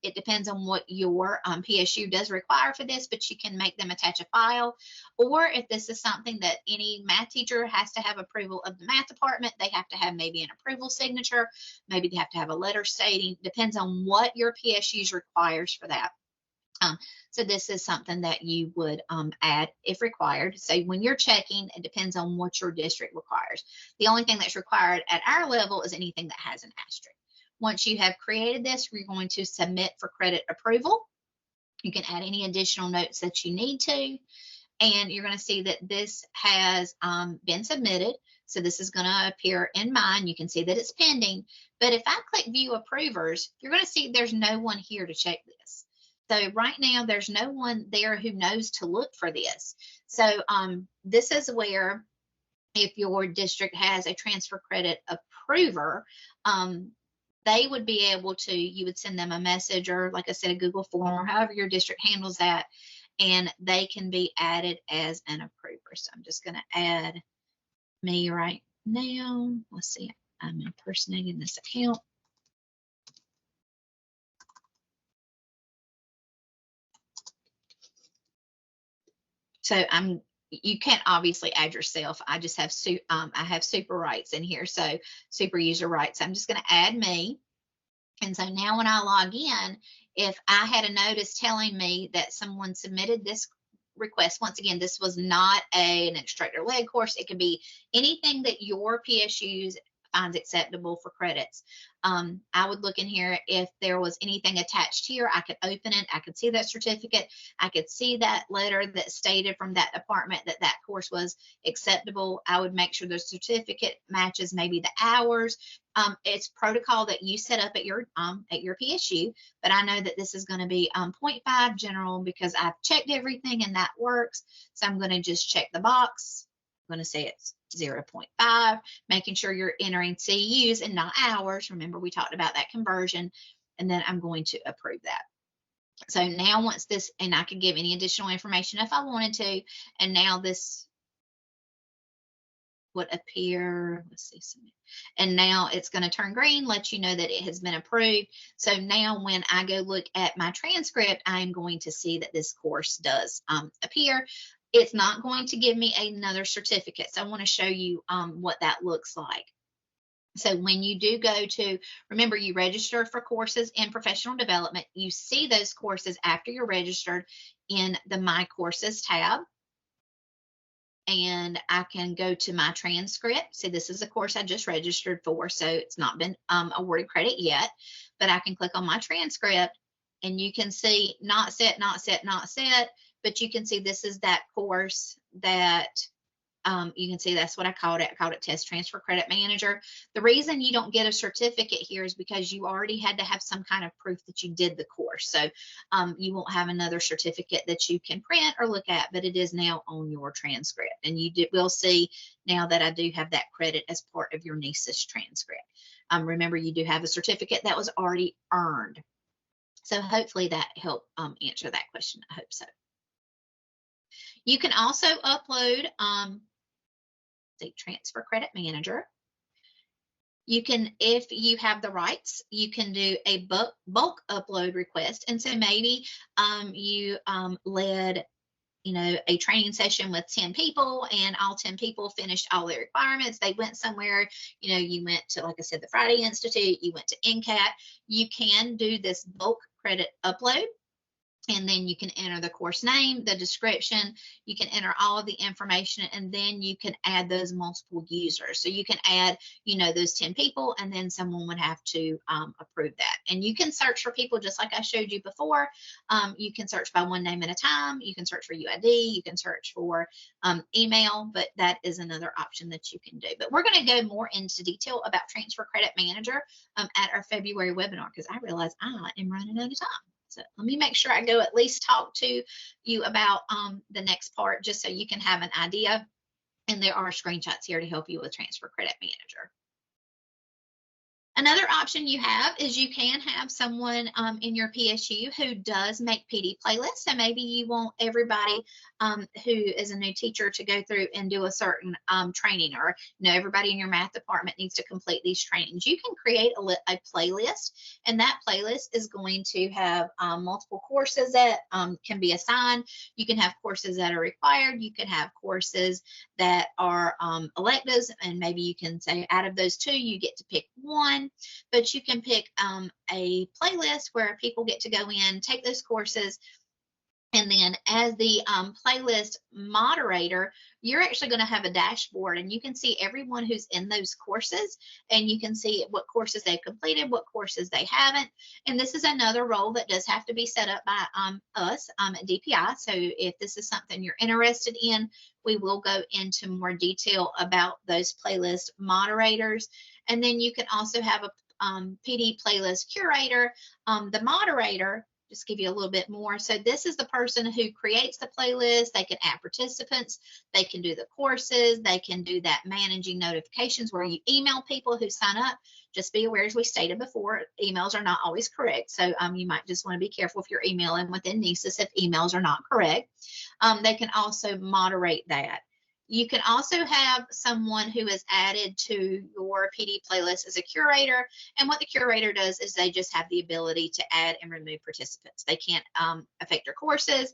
it depends on what your PSU does require for this, but you can make them attach a file. Or if this is something that any math teacher has to have approval of the math department, they have to have maybe an approval signature, maybe they have to have a letter stating, depends on what your PSU requires for that. So this is something that you would add if required. So when you're checking, it depends on what your district requires. The only thing that's required at our level is anything that has an asterisk. Once you have created this, we're going to submit for credit approval. You can add any additional notes that you need to, and you're going to see that this has been submitted. So this is going to appear in mine. You can see that it's pending. But if I click View Approvers, you're going to see there's no one here to check this. So right now, there's no one there who knows to look for this. So this is where, if your district has a transfer credit approver, they would be able to, you would send them a message, or like I said, a Google form, or however your district handles that, and they can be added as an approver. So I'm just going to add me right now. Let's see, I'm impersonating this account. So you can't obviously add yourself. I just have I have super rights in here. So super user rights. I'm just going to add me. And so now when I log in, if I had a notice telling me that someone submitted this request, once again, this was not an instructor led course. It could be anything that your PSUs finds acceptable for credits. I would look in here. If there was anything attached here, I could open it. I could see that certificate. I could see that letter that stated from that department that that course was acceptable. I would make sure the certificate matches maybe the hours. It's protocol that you set up at your PSU, but I know that this is going to be 0.5 general because I've checked everything and that works. So I'm going to just check the box. I'm going to say it's 0.5, making sure you're entering CUs and not hours. Remember, we talked about that conversion, and then I'm going to approve that. So now once this, and I can give any additional information if I wanted to, and now this would appear, let's see, and now it's going to turn green, let you know that it has been approved. So now when I go look at my transcript, I'm going to see that this course does appear. It's not going to give me another certificate. So I want to show you what that looks like. So when you do go to, remember, you register for courses in professional development. You see those courses after you're registered in the My Courses tab. And I can go to my transcript. See, this is a course I just registered for, so it's not been awarded credit yet, but I can click on my transcript and you can see not set, not set, not set, but you can see this is that course that you can see that's what I called it. I called it Test Transfer Credit Manager. The reason you don't get a certificate here is because you already had to have some kind of proof that you did the course. So you won't have another certificate that you can print or look at, but it is now on your transcript. And you will see now that I do have that credit as part of your NCEES transcript. Remember, you do have a certificate that was already earned. So hopefully that helped answer that question. I hope so. You can also upload the Transfer Credit Manager. You can, if you have the rights, you can do a bulk upload request. And so maybe you led, a training session with 10 people and all 10 people finished all their requirements. They went somewhere, you went to, like I said, the Friday Institute, you went to NCAT. You can do this bulk credit upload. And then you can enter the course name, the description, you can enter all of the information, and then you can add those multiple users. So you can add, those 10 people, and then someone would have to approve that. And you can search for people just like I showed you before. You can search by one name at a time. You can search for UID. You can search for email, but that is another option that you can do. But we're going to go more into detail about Transfer Credit Manager at our February webinar, because I realize I am running out of time. So let me make sure I go at least talk to you about the next part, just so you can have an idea. And there are screenshots here to help you with Transfer Credit Manager. Another option you have is you can have someone in your PSU who does make PD playlists. So maybe you want everybody who is a new teacher to go through and do a certain training, or everybody in your math department needs to complete these trainings. You can create a playlist, and that playlist is going to have multiple courses that can be assigned. You can have courses that are required. You can have courses that are electives, and maybe you can say out of those two, you get to pick one. But you can pick a playlist where people get to go in, take those courses, and then as the playlist moderator, you're actually going to have a dashboard, and you can see everyone who's in those courses, and you can see what courses they've completed, what courses they haven't. And this is another role that does have to be set up by us at DPI. So if this is something you're interested in, we will go into more detail about those playlist moderators. And then you can also have a PD playlist curator. The moderator, just give you a little bit more. So this is the person who creates the playlist. They can add participants. They can do the courses. They can do that managing notifications where you email people who sign up. Just be aware, as we stated before, emails are not always correct. So you might just want to be careful if you're emailing within NCEES if emails are not correct. They can also moderate that. You can also have someone who is added to your PD playlist as a curator. And what the curator does is they just have the ability to add and remove participants. They can't affect your courses.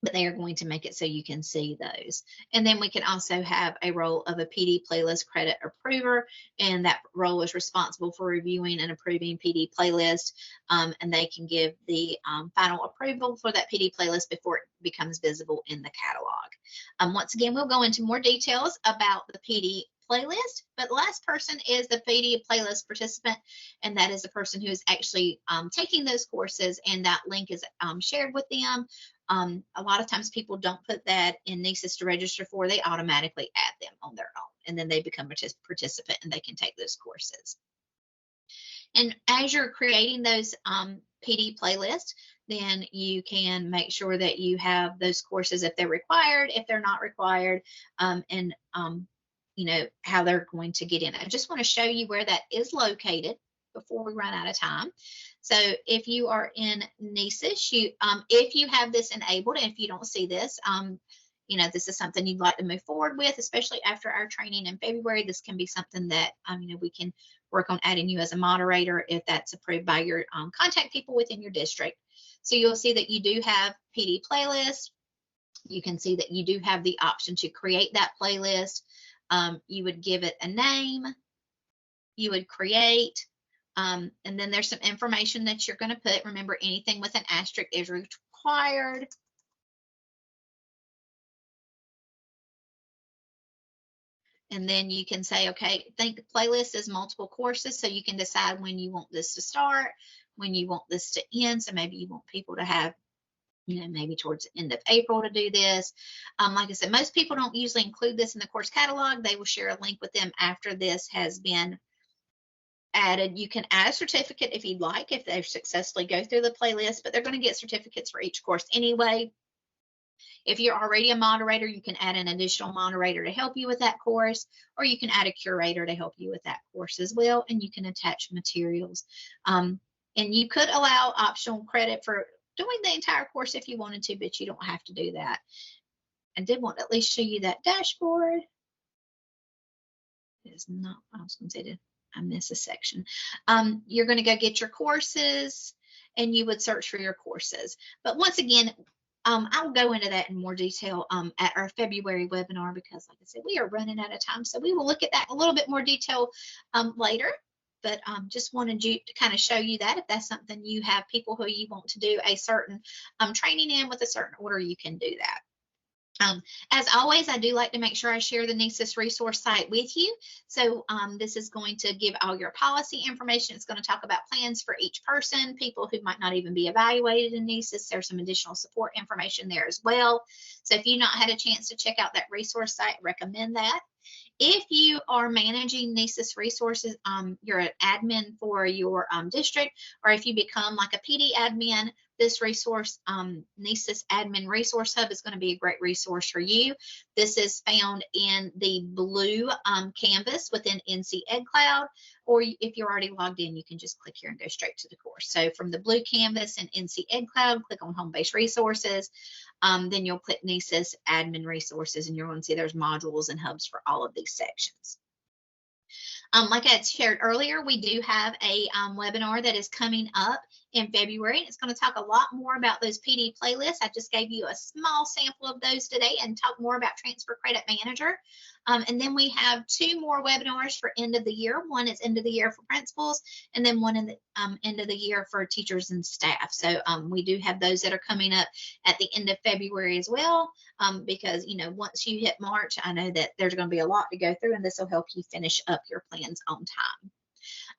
but they are going to make it so you can see those. And then we can also have a role of a PD playlist credit approver, and that role is responsible for reviewing and approving PD playlist, and they can give the final approval for that PD playlist before it becomes visible in the catalog. Once again, we'll go into more details about the PD playlist, but the last person is the PD playlist participant, and that is the person who is actually taking those courses, and that link is shared with them. A lot of times people don't put that in NCEES to register for, they automatically add them on their own, and then they become a participant and they can take those courses. And as you're creating those PD playlists, then you can make sure that you have those courses if they're required, if they're not required, and you know, how they're going to get in. I just want to show you where that is located before we run out of time. So if you are in NCEES, if you have this enabled, and if you don't see this, you know, this is something you'd like to move forward with, especially after our training in February. This can be something that, you know, we can work on adding you as a moderator if that's approved by your contact people within your district. So you'll see that you do have PD playlist. You can see that you do have the option to create that playlist. You would give it a name. You would create. And then there's some information that you're going to put. Remember, anything with an asterisk is required. And then you can say, okay, think the playlist is multiple courses, so you can decide when you want this to start, when you want this to end. So maybe you want people to have, you know, maybe towards the end of April to do this. Like I said, most people don't usually include this in the course catalog. They will share a link with them after this has been added. You can add a certificate if you'd like, if they successfully go through the playlist, but they're going to get certificates for each course anyway. If you're already a moderator, you can add an additional moderator to help you with that course, or you can add a curator to help you with that course as well, and you can attach materials. And you could allow optional credit for doing the entire course if you wanted to, but you don't have to do that. I did want to at least show you that dashboard. It is not, I was going to say, did I miss a section? You're going to go get your courses, and you would search for your courses. But once again, I'll go into that in more detail at our February webinar, because like I said, we are running out of time. So we will look at that in a little bit more detail later. But just wanted you to kind of show you that if that's something you have people who you want to do a certain training in with a certain order, you can do that. As always, I do like to make sure I share the NCEES resource site with you. So this is going to give all your policy information. It's going to talk about plans for each person, people who might not even be evaluated in NCEES. There's some additional support information there as well. So if you've not had a chance to check out that resource site, I recommend that. If you are managing NCEES resources, you're an admin for your district, or if you become like a PD admin, this resource, NCEES Admin Resource Hub, is going to be a great resource for you. This is found in the blue canvas within NC Cloud, or if you're already logged in, you can just click here and go straight to the course. So from the blue canvas in NC Cloud, click on Home-Based Resources. Then you'll click NCEES Admin Resources, and you're going to see there's modules and hubs for all of these sections. Like I had shared earlier, we do have a webinar that is coming up in February, and it's going to talk a lot more about those PD playlists. I just gave you a small sample of those today and talk more about Transfer Credit Manager. And then we have 2 more webinars for end of the year. One is end of the year for principals, and then one in the end of the year for teachers and staff. So we do have those that are coming up at the end of February as well, because, you know, once you hit March, I know that there's going to be a lot to go through, and this will help you finish up your plans on time.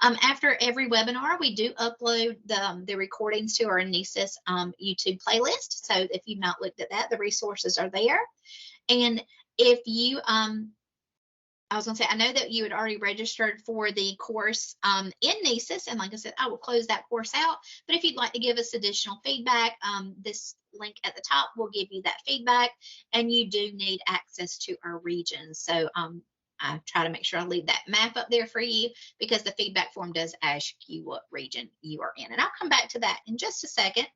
After every webinar, we do upload the recordings to our NCEES YouTube playlist. So if you've not looked at that, the resources are there. And if you, I was going to say, I know that you had already registered for the course in NCEES, and like I said, I will close that course out. But if you'd like to give us additional feedback, this link at the top will give you that feedback, and you do need access to our regions. So I try to make sure I leave that map up there for you, because the feedback form does ask you what region you are in. And I'll come back to that in just a second.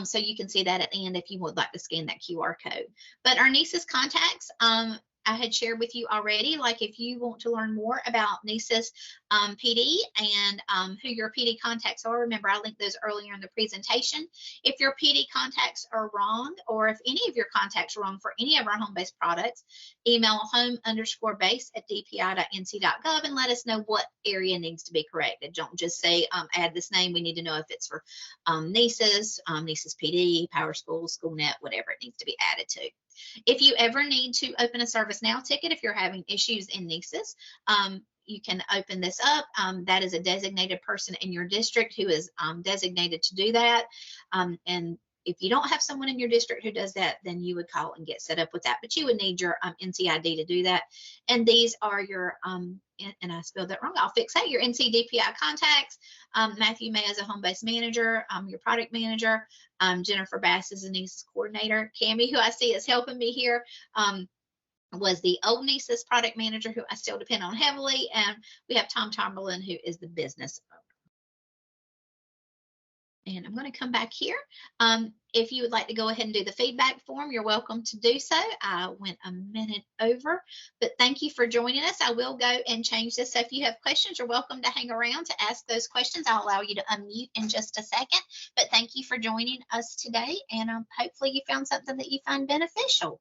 So you can see that at the end if you would like to scan that QR code. But our NCEES contacts, I had shared with you already, like if you want to learn more about NCEES PD and who your PD contacts are, remember I linked those earlier in the presentation. If your PD contacts are wrong, or if any of your contacts are wrong for any of our home-based products, email home_base@dpi.nc.gov and let us know what area needs to be corrected. Don't just say add this name. We need to know if it's for NCEES, NCEES PD, PowerSchool, SchoolNet, whatever it needs to be added to. If you ever need to open a ServiceNow ticket, if you're having issues in NCEES, you can open this up. That is a designated person in your district who is designated to do that. And if you don't have someone in your district who does that, then you would call and get set up with that. But you would need your NCID to do that. And these are your, and I spelled that wrong, I'll fix that, your NCDPI contacts. Matthew May is a home-based manager, your product manager. Jennifer Bass is a NCEES coordinator. Cammie, who I see is helping me here, was the old NCEES product manager, who I still depend on heavily. And we have Tom Tomberlin, who is the business owner. And I'm going to come back here. If you would like to go ahead and do the feedback form, you're welcome to do so. I went a minute over, but thank you for joining us. I will go and change this. So if you have questions, you're welcome to hang around to ask those questions. I'll allow you to unmute in just a second. But thank you for joining us today. And hopefully you found something that you find beneficial.